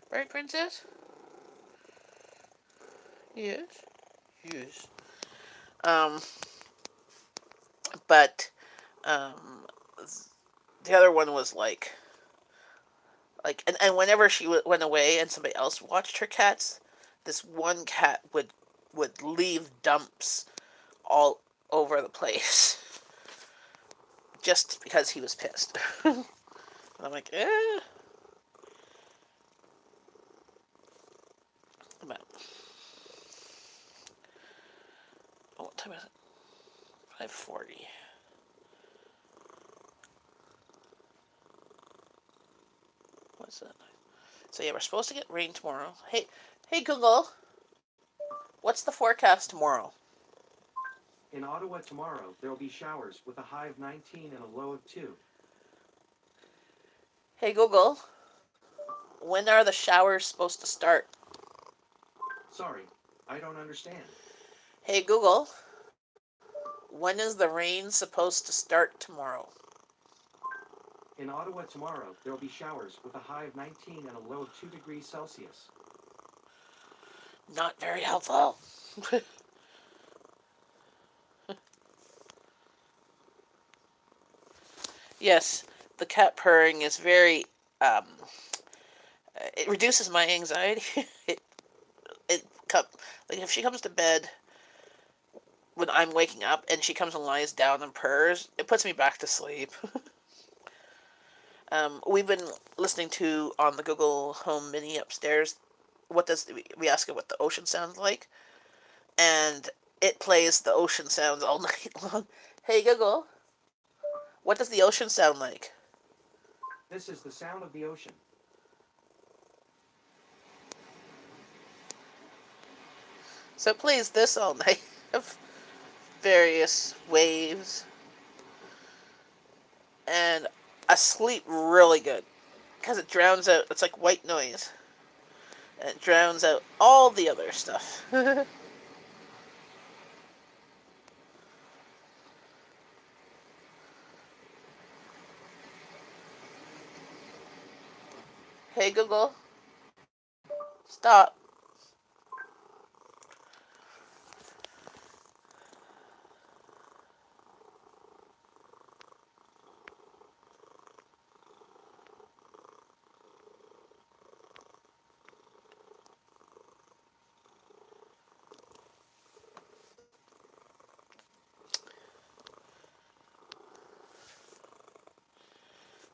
Right, princess? Yes. Yes. Um, but um, the other one was and whenever she went away and somebody else watched her cats, this one cat would leave dumps all over the place just because he was pissed. And I'm like, eh. But, what time is it? 5:40. What's that? So yeah, we're supposed to get rain tomorrow. Hey Google, what's the forecast tomorrow? In Ottawa tomorrow, there will be showers with a high of 19 and a low of 2. Hey Google, when are the showers supposed to start? Sorry, I don't understand. Hey Google, when is the rain supposed to start tomorrow? In Ottawa tomorrow, there will be showers with a high of 19 and a low of 2 degrees Celsius. Not very helpful. Yes, the cat purring is very. It reduces my anxiety. it it like if she comes to bed when I'm waking up and she comes and lies down and purrs, it puts me back to sleep. We've been listening to on the Google Home Mini upstairs. What does we ask it what the ocean sounds like, and it plays the ocean sounds all night long. Hey Google, what does the ocean sound like? This is the sound of the ocean. So it plays this all night of various waves, and I sleep really good because it drowns out. It's like white noise, and it drowns out all the other stuff. Hey Google, stop.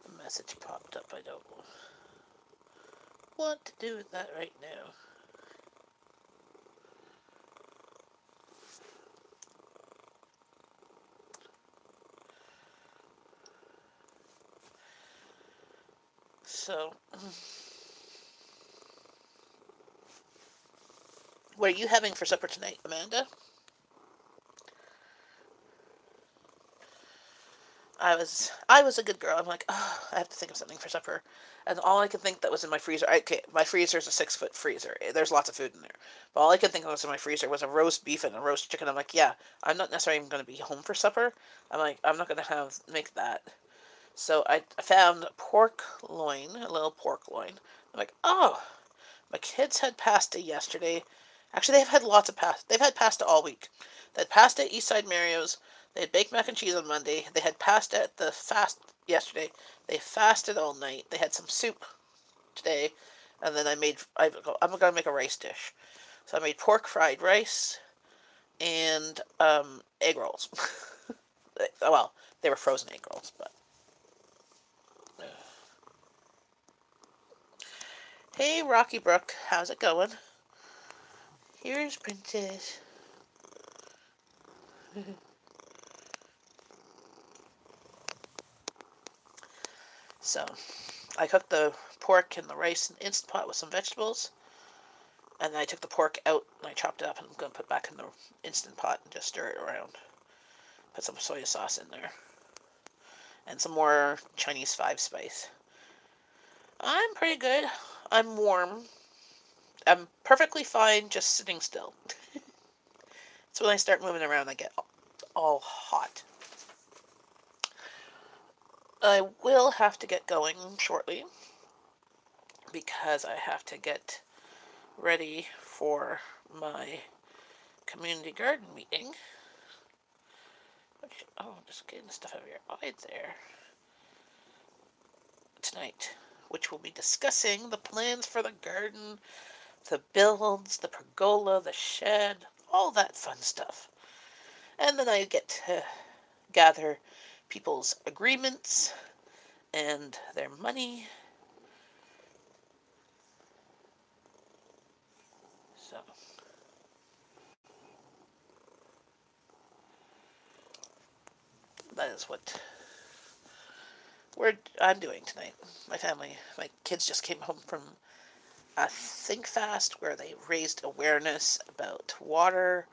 A message popped up. I don't want to do with that right now. So, what are you having for supper tonight, Amanda? I was a good girl. I'm like, oh, I have to think of something for supper, and all I could think that was in my freezer. Okay, my freezer is a 6 foot freezer. There's lots of food in there, but all I could think of was in my freezer was a roast beef and a roast chicken. I'm like, yeah, I'm not necessarily even going to be home for supper. I'm like, I'm not going to make that. So I found pork loin, a little pork loin. I'm like, oh, my kids had pasta yesterday. Actually, they've had lots of pasta. They've had pasta all week. They had pasta at Eastside Mario's. They had baked mac and cheese on Monday. They had pasta at the fast yesterday. They fasted all night. They had some soup today, and then I'm gonna make a rice dish. So I made pork fried rice and egg rolls. Well, they were frozen egg rolls, but. Hey, Rocky Brook, how's it going? Here's Princess. So, I cooked the pork and the rice in the Instant Pot with some vegetables. And then I took the pork out and I chopped it up and I'm going to put it back in the Instant Pot and just stir it around. Put some soy sauce in there. And some more Chinese 5 spice. I'm pretty good. I'm warm. I'm perfectly fine just sitting still. It's when I start moving around I get all hot. I will have to get going shortly because I have to get ready for my community garden meeting. Oh, just getting stuff out of your eye there. Tonight, which will be discussing the plans for the garden, the builds, the pergola, the shed, all that fun stuff. And then I get to gather people's agreements and their money. So, that is what I'm doing tonight. My kids just came home from a Think Fast where they raised awareness about water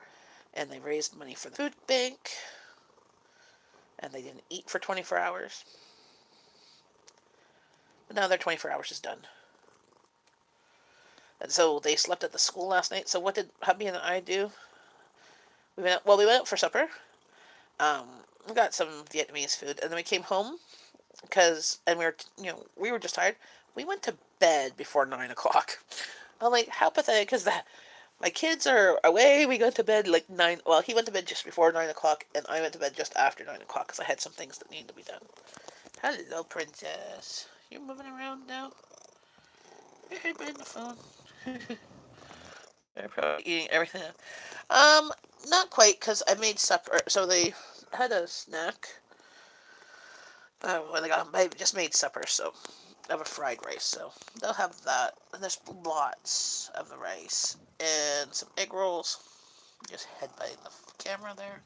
and they raised money for the food bank and they didn't eat for 24 hours. But now their 24 hours is done. And so they slept at the school last night. So what did hubby and I do? We went out for supper. We got some Vietnamese food and then we came home and we were just tired. We went to bed before 9 o'clock. I'm like, how pathetic is that? My kids are away. We went to bed like 9. Well, he went to bed just before 9 o'clock, and I went to bed just after 9 o'clock because I had some things that needed to be done. Hello, princess. You're moving around now? You're hiding behind the phone. They're probably eating everything. Not quite, because I made supper. So they had a snack. When I just made supper, so I have a fried rice, so they'll have that. And there's lots of the rice and some egg rolls. Just headbutting the camera there.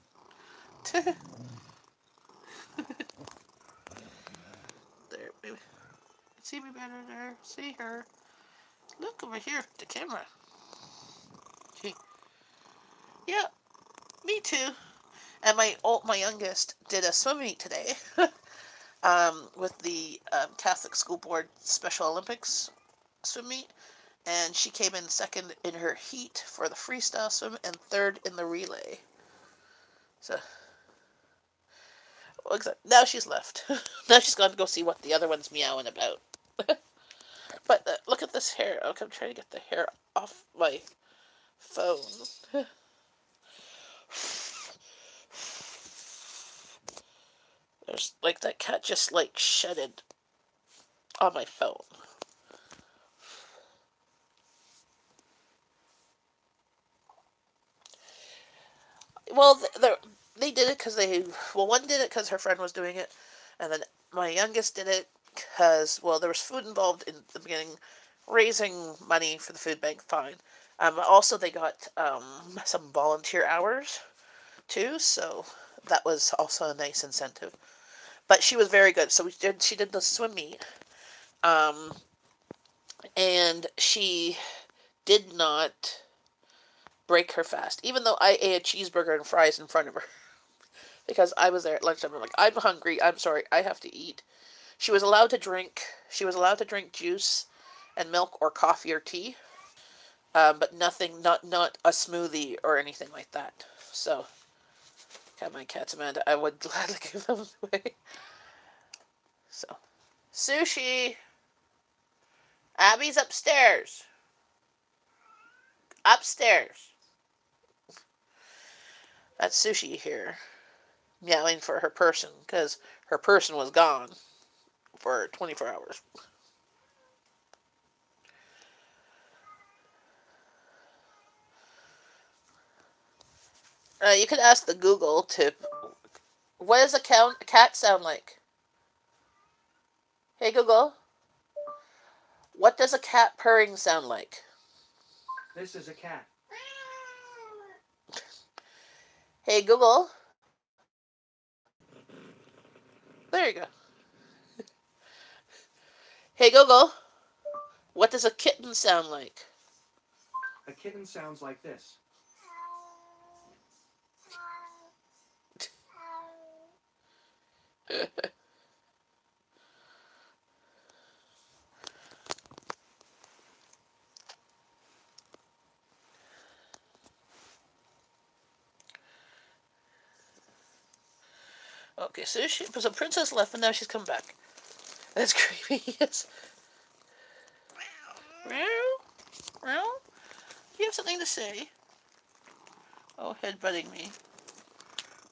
There, baby. See me better there. See her. Look over here, the camera. Gee. Yeah, me too. And my youngest did a swim meet today. With the Catholic School Board Special Olympics swim meet, and she came in second in her heat for the freestyle swim and third in the relay. So now she's left. Now she's gone to go see what the other one's meowing about. But look at this hair. Okay, I'm trying to get the hair off my phone. There's like that cat just like shedded on my phone. Well, they did it because one did it because her friend was doing it, and then my youngest did it because, well, there was food involved in the beginning, raising money for the food bank, fine. Also, they got some volunteer hours too, so that was also a nice incentive. But she was very good, so she did the swim meet, um, and she did not break her fast, even though I ate a cheeseburger and fries in front of her. Because I was there at lunchtime. I'm like, I'm hungry. I'm sorry. I have to eat. She was allowed to drink. She was allowed to drink juice and milk or coffee or tea, but nothing, not a smoothie or anything like that. So, got my cats, Amanda. I would gladly give them away. So, sushi. Abby's upstairs. Upstairs. That's sushi here, meowing for her person because her person was gone for 24 hours. You could ask the Google to. What does a cat sound like? Hey Google, what does a cat purring sound like? This is a cat. Hey Google. There you go. Hey Google, what does a kitten sound like? A kitten sounds like this. Okay, so Princess left and now she's come back. That's creepy. Yes. Meow. Meow. You have something to say? Oh, headbutting me.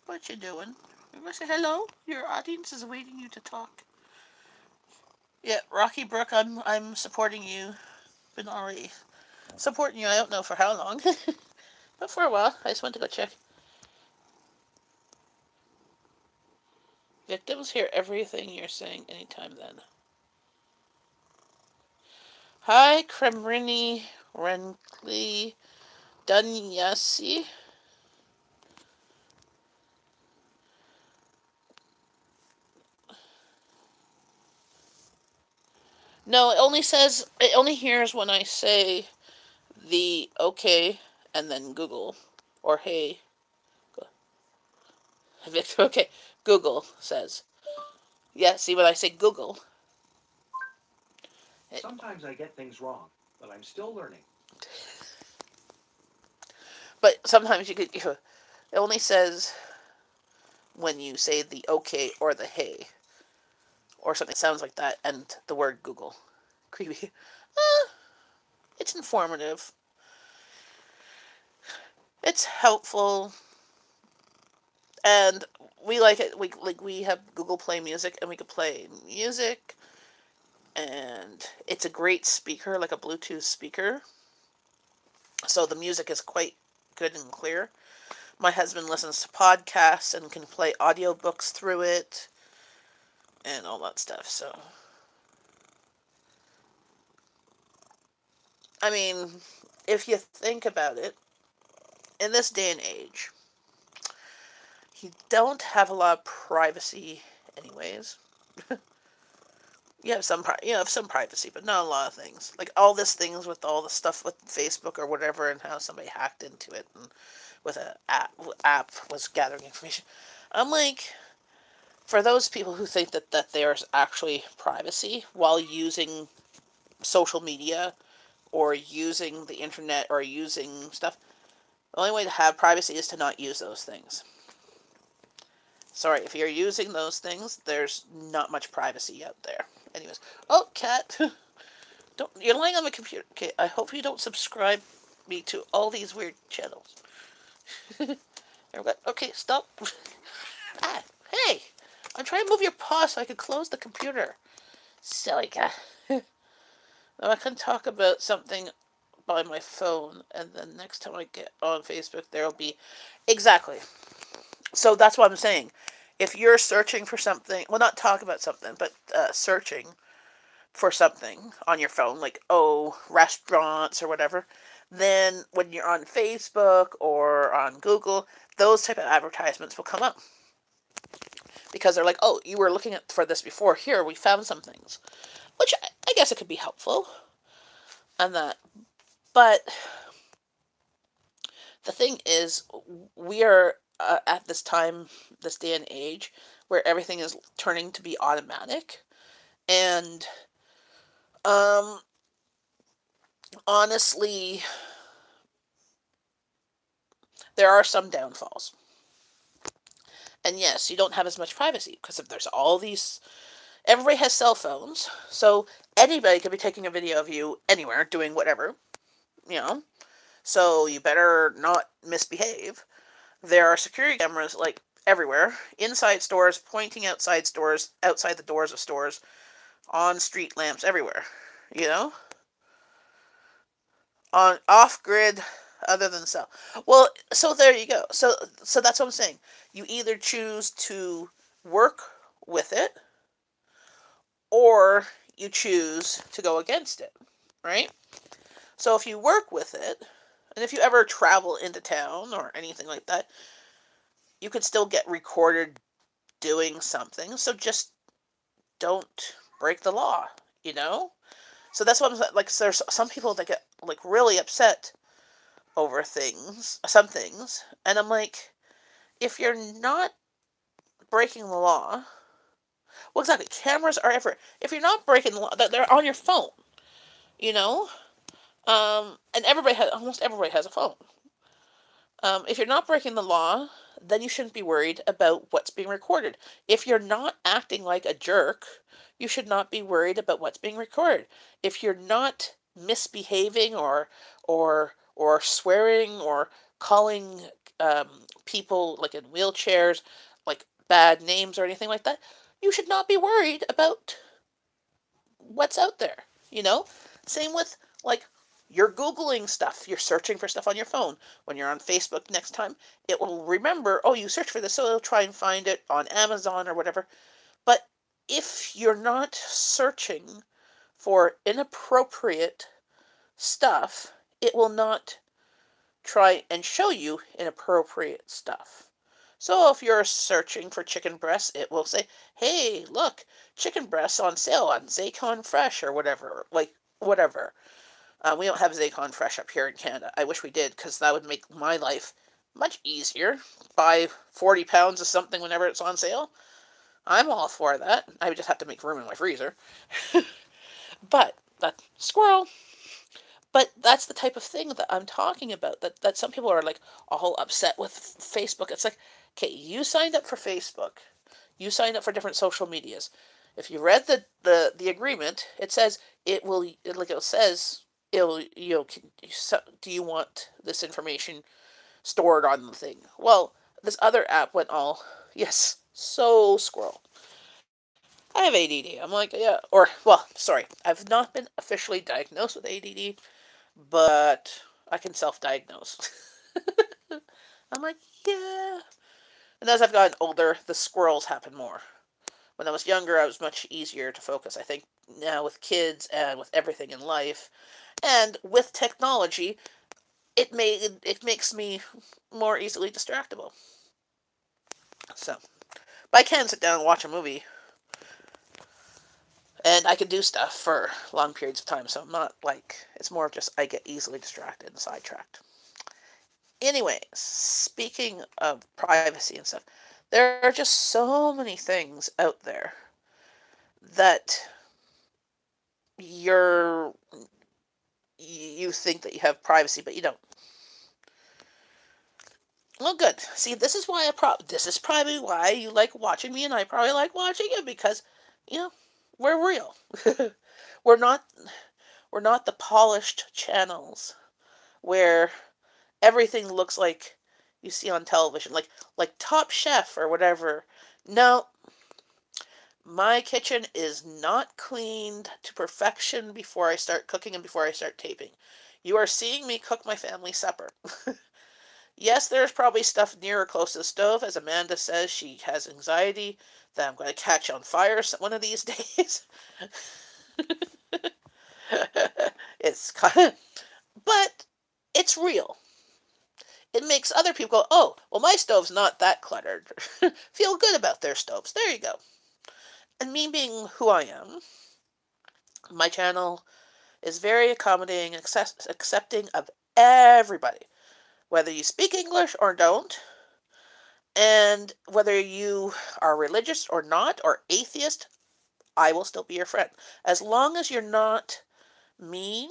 What you doing? You want to say hello? Your audience is waiting you to talk. Yeah, Rocky Brook, I'm supporting you. Been already supporting you. I don't know for how long, but for a while. I just went to go check. Victims hear everything you're saying anytime then. Hi, Kremrini Renkli Dunyasi. No, it only hears when I say the okay and then Google or hey. Okay, Google says. Yeah, see when I say Google. Sometimes I get things wrong, but I'm still learning. But sometimes it only says when you say the okay or the hey or something that sounds like that and the word Google. Creepy. It's informative. It's helpful. and we like it. We have Google Play Music, and we can play music, and it's a great speaker, like a Bluetooth speaker. So the music is quite good and clear. My husband listens to podcasts and can play audiobooks through it and all that stuff. So, I mean, if you think about it, in this day and age, you don't have a lot of privacy, anyways. You have some privacy, but not a lot of things. Like all this things with all the stuff with Facebook or whatever, and how somebody hacked into it and with an app was gathering information. I'm like, for those people who think that there's actually privacy while using social media or using the internet or using stuff, the only way to have privacy is to not use those things. Sorry, if you're using those things, there's not much privacy out there. Anyways, oh, cat, don't you're lying on my computer. Okay, I hope you don't subscribe me to all these weird channels. Okay, stop. Ah, hey, I'm trying to move your paw so I can close the computer. Silly cat. Now I can talk about something by my phone, and then next time I get on Facebook, there'll be exactly. So that's what I'm saying. If you're searching for something, well, not talk about something, but searching for something on your phone, like, oh, restaurants or whatever, then when you're on Facebook or on Google, those type of advertisements will come up. Because they're like, oh, you were looking for this before. Here, we found some things. Which I guess it could be helpful. And that. But the thing is, we are at this time, this day and age, where everything is turning to be automatic. And um, honestly, there are some downfalls. And yes, you don't have as much privacy because if there's all these, everybody has cell phones, so anybody could be taking a video of you anywhere doing whatever, you know. So you better not misbehave. There are security cameras like everywhere, inside stores, pointing outside stores, outside the doors of stores, on street lamps, everywhere. You know, on off grid, other than cell. Well, so there you go. So that's what I'm saying. You either choose to work with it, or you choose to go against it, right? So if you work with it, and if you ever travel into town or anything like that, you could still get recorded doing something. So just don't break the law, you know? So that's what I'm like. There's some people that get like really upset over things, some things, and I'm like, if you're not breaking the law, well, exactly, cameras are everywhere. If you're not breaking the law, they're on your phone, you know? And almost everybody has a phone. If you're not breaking the law, then you shouldn't be worried about what's being recorded. If you're not acting like a jerk, you should not be worried about what's being recorded. If you're not misbehaving or swearing or calling people like in wheelchairs like bad names or anything like that, you should not be worried about what's out there, you know? Same with like you're Googling stuff, you're searching for stuff on your phone. When you're on Facebook next time, it will remember, oh, you searched for this, so it'll try and find it on Amazon or whatever. But if you're not searching for inappropriate stuff, it will not try and show you inappropriate stuff. So if you're searching for chicken breasts, it will say, hey, look, chicken breasts on sale on Zaycon Fresh or whatever, like whatever. We don't have Zaycon Fresh up here in Canada. I wish we did, because that would make my life much easier. Buy 40 pounds of something whenever it's on sale. I'm all for that. I would just have to make room in my freezer. But, that squirrel. But that's the type of thing that I'm talking about. That some people are like all upset with Facebook. It's like, okay, you signed up for Facebook. You signed up for different social medias. If you read the agreement, it says it says it'll do you want this information stored on the thing? Well, this other app went all, yes, so squirrel. I have ADD. I'm like, yeah, or, well, sorry, I've not been officially diagnosed with ADD, but I can self diagnose. I'm like, yeah. And as I've gotten older, the squirrels happen more. When I was younger, I was much easier to focus. I think now with kids and with everything in life, and with technology, it makes me more easily distractible. So, but I can sit down and watch a movie, and I can do stuff for long periods of time. So I'm not like, it's more of just I get easily distracted and sidetracked. Anyways, speaking of privacy and stuff, there are just so many things out there that you're you think that you have privacy, but you don't. Well, good. See, this is probably why you like watching me, and I probably like watching you because, you know, we're real. we're not we're not the polished channels where everything looks like you see on television, like Top Chef or whatever. No, my kitchen is not cleaned to perfection before I start cooking and before I start taping. You are seeing me cook my family supper. Yes, there's probably stuff near or close to the stove, as Amanda says she has anxiety that I'm going to catch on fire one of these days. It's kind of, but it's real. It makes other people go, oh, well, my stove's not that cluttered. Feel good about their stoves. There you go. And me being who I am, my channel is very accommodating and accepting of everybody, whether you speak English or don't, and whether you are religious or not, or atheist, I will still be your friend. As long as you're not mean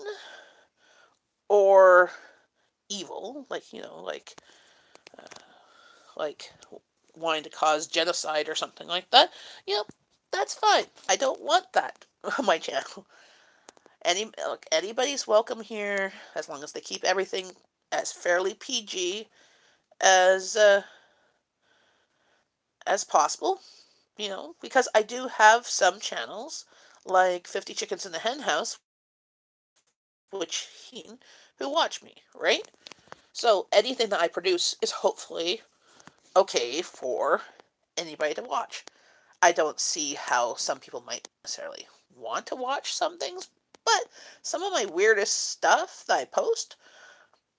or evil, uh, like wanting to cause genocide or something like that, you know, that's fine. I don't want that on my channel. Anybody's welcome here as long as they keep everything as fairly PG as as possible. Because I do have some channels like 50 Chickens in the Hen House, which who watch me, right? So anything that I produce is hopefully okay for anybody to watch. I don't see how some people might necessarily want to watch some things, but some of my weirdest stuff that I post,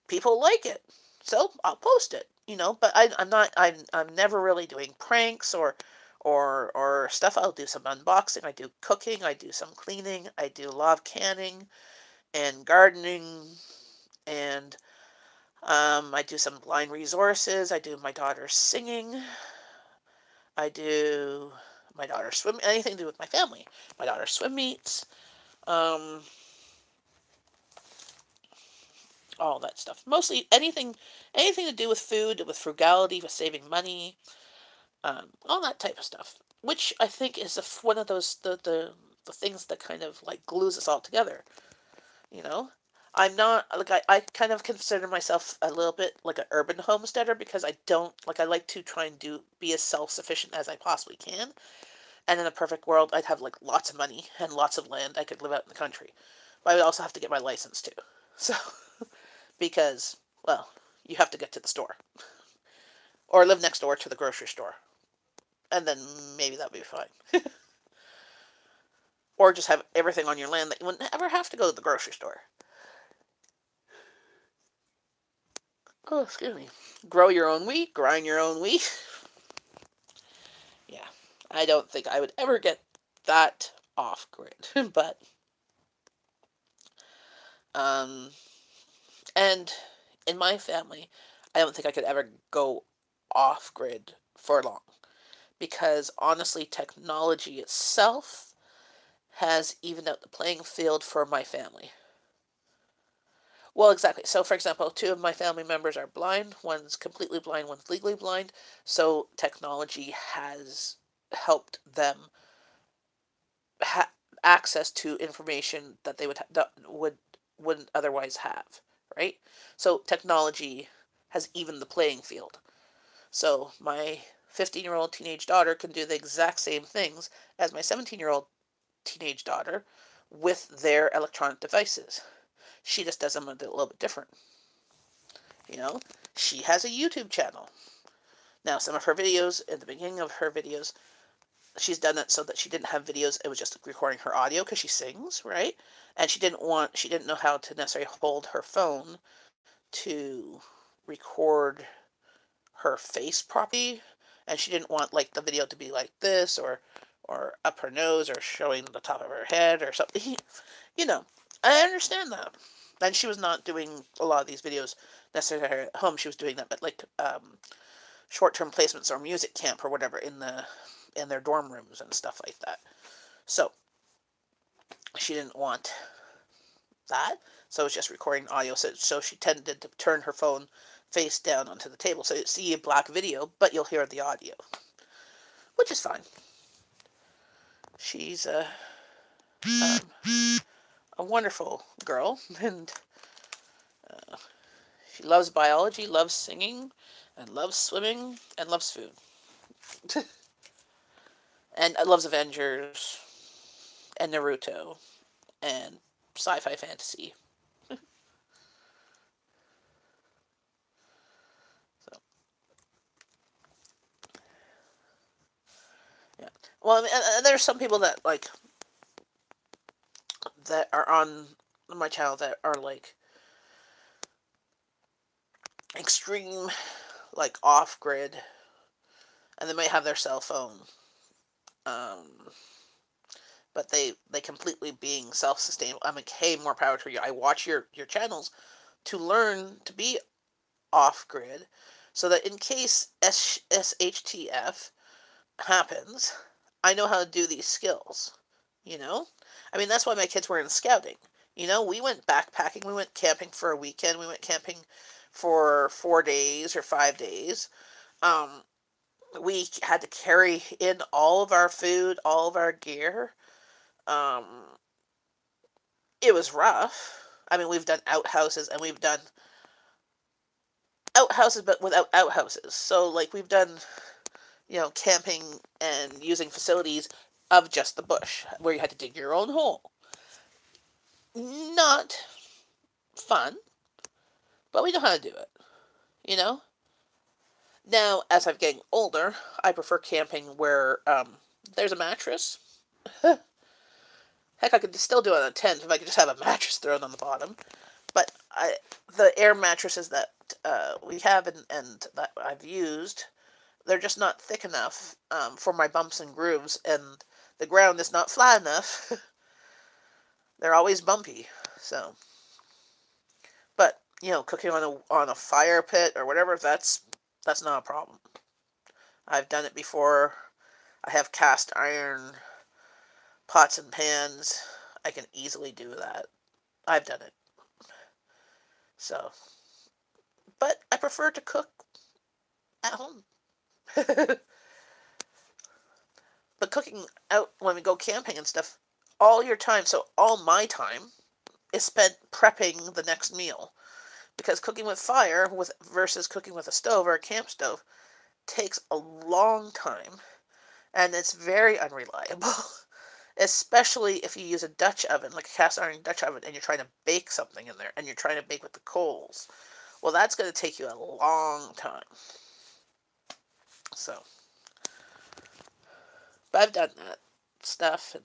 people like it. So I'll post it, but I'm not I'm never really doing pranks or stuff. I'll do some unboxing, I do cooking, I do some cleaning, I do a lot of canning and gardening, and I do some blind resources, I do my daughter's singing, I do my daughter's swim, anything to do with my family, my daughter's swim meets, um, all that stuff. Mostly anything to do with food, with frugality, with saving money, all that type of stuff. Which I think is one of those the things that kind of like glues us all together. You know, I'm not like I kind of consider myself a little bit like an urban homesteader because I don't like I like to try and be as self sufficient as I possibly can. And in a perfect world, I'd have like lots of money and lots of land. I could live out in the country, but I would also have to get my license too. So because well, you have to get to the store or live next door to the grocery store, and then maybe that would be fine. Or just have everything on your land that you wouldn't ever have to go to the grocery store. Oh, excuse me. Grow your own wheat, grind your own wheat. Yeah, I don't think I would ever get that off grid. But, um, and in my family, I don't think I could ever go off grid for long. Because honestly, technology itself has evened out the playing field for my family. Well, exactly. So, for example, two of my family members are blind. One's completely blind, one's legally blind. So, technology has helped them ha- access to information that they wouldn't otherwise have, right? So, technology has evened the playing field. So my 15-year-old teenage daughter can do the exact same things as my 17-year-old teenage daughter with their electronic devices. She just does them a little bit different. You know, she has a YouTube channel. Now, some of her videos, in the beginning of her videos, she's done it so that she didn't have videos. It was just recording her audio because she sings, right? And she didn't know how to necessarily hold her phone to record her face properly, and she didn't want like the video to be like this or up her nose or showing the top of her head or something. You know, I understand that. And she was not doing a lot of these videos necessarily at home. She was doing that, but like short-term placements or music camp or whatever in their dorm rooms and stuff like that. So she didn't want that, so it was just recording audio. So she tended to turn her phone face down onto the table, so you see a black video, but you'll hear the audio, which is fine. She's a wonderful girl, and she loves biology, loves singing, and loves swimming, and loves food. And loves Avengers, and Naruto, and sci-fi fantasy. So, yeah. Well, I mean, there's some people that that are on my channel that are like extreme, like off grid, and they might have their cell phone, um, but they completely being self-sustainable. I'm like, hey, more power to you. I watch your channels to learn to be off grid, so that in case SHTF happens, I know how to do these skills. You know, I mean that's why my kids were in scouting. You know, we went backpacking, we went camping for a weekend, we went camping for 4 days or 5 days. Um, we had to carry in all of our food, all of our gear. Um, it was rough. I mean, we've done outhouses and we've done outhouses, but without outhouses. So, like, we've done, camping and using facilities of just the bush, where you had to dig your own hole. Not fun, but we know how to do it, you know? Now, as I'm getting older, I prefer camping where there's a mattress. Heck, I could still do it on a tent if I could just have a mattress thrown on the bottom. But the air mattresses that we have and that I've used, they're just not thick enough for my bumps and grooves, and the ground is not flat enough. They're always bumpy. So, but cooking on a fire pit or whatever, that's not a problem. I've done it before. I have cast iron pots and pans. I can easily do that. I've done it. So, but I prefer to cook at home. But cooking out when we go camping and stuff, all your time, so all my time is spent prepping the next meal. Because cooking with fire versus cooking with a stove or a camp stove takes a long time, and it's very unreliable. Especially if you use a Dutch oven, like a cast iron Dutch oven, and you're trying to bake something in there, and you're trying to bake with the coals. Well, that's going to take you a long time. So, but I've done that stuff, and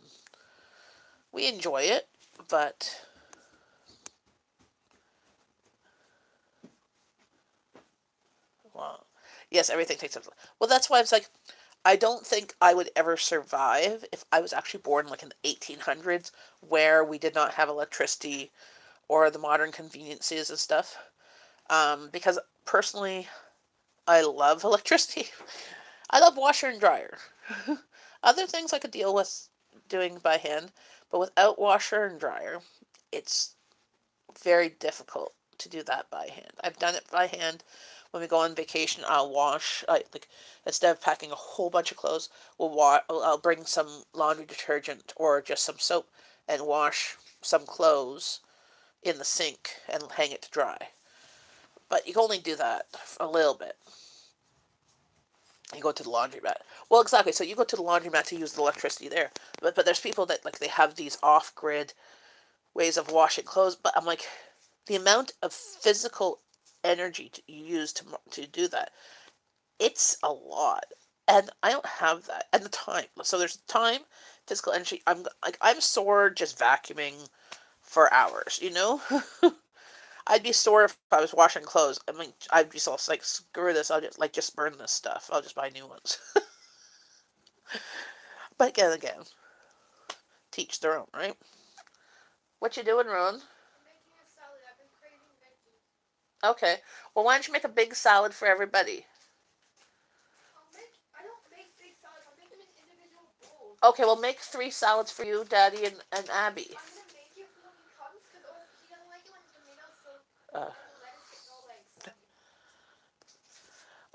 we enjoy it, but well, yes, everything takes up. Well, that's why it's like, I don't think I would ever survive if I was actually born like in the 1800s, where we did not have electricity or the modern conveniences and stuff. Because personally, I love electricity. I love washer and dryer. Other things I could deal with doing by hand, but without washer and dryer, it's very difficult to do that by hand. I've done it by hand. When we go on vacation, I'll wash, like, instead of packing a whole bunch of clothes, I'll bring some laundry detergent or just some soap and wash some clothes in the sink and hang it to dry. But you can only do that a little bit. You go to the laundromat. Well, exactly. So you go to the laundromat to use the electricity there. But there's people that like they have these off-grid ways of washing clothes. But I'm like, the amount of physical energy you use to do that, it's a lot. And I don't have that. And the time. So there's time, physical energy. I'm sore just vacuuming for hours, you know? I'd be sore if I was washing clothes. I mean, I'd be so like, screw this. I'll just burn this stuff. I'll just buy new ones. But again, teach their own, right? What you doing, Ron? I'm making a salad. I've been craving veggies. Okay. Well, why don't you make a big salad for everybody? I don't make big salads. I'll make them in individual bowls. Okay, well, make 3 salads for you, Daddy, and Abby. I'm gonna make it for when he comes because he doesn't like it when the tomatoes Uh, and the lettuce gets all like soggy.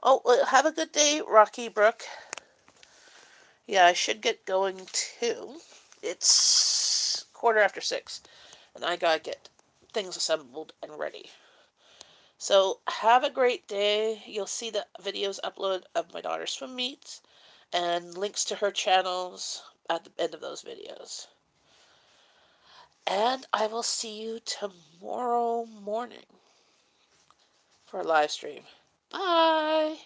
oh, well, have a good day, Rocky Brook. Yeah, I should get going too. It's 6:15, and I gotta get things assembled and ready. So have a great day. You'll see the videos uploaded of my daughter's swim meets and links to her channels at the end of those videos. And I will see you tomorrow morning for a live stream. Bye!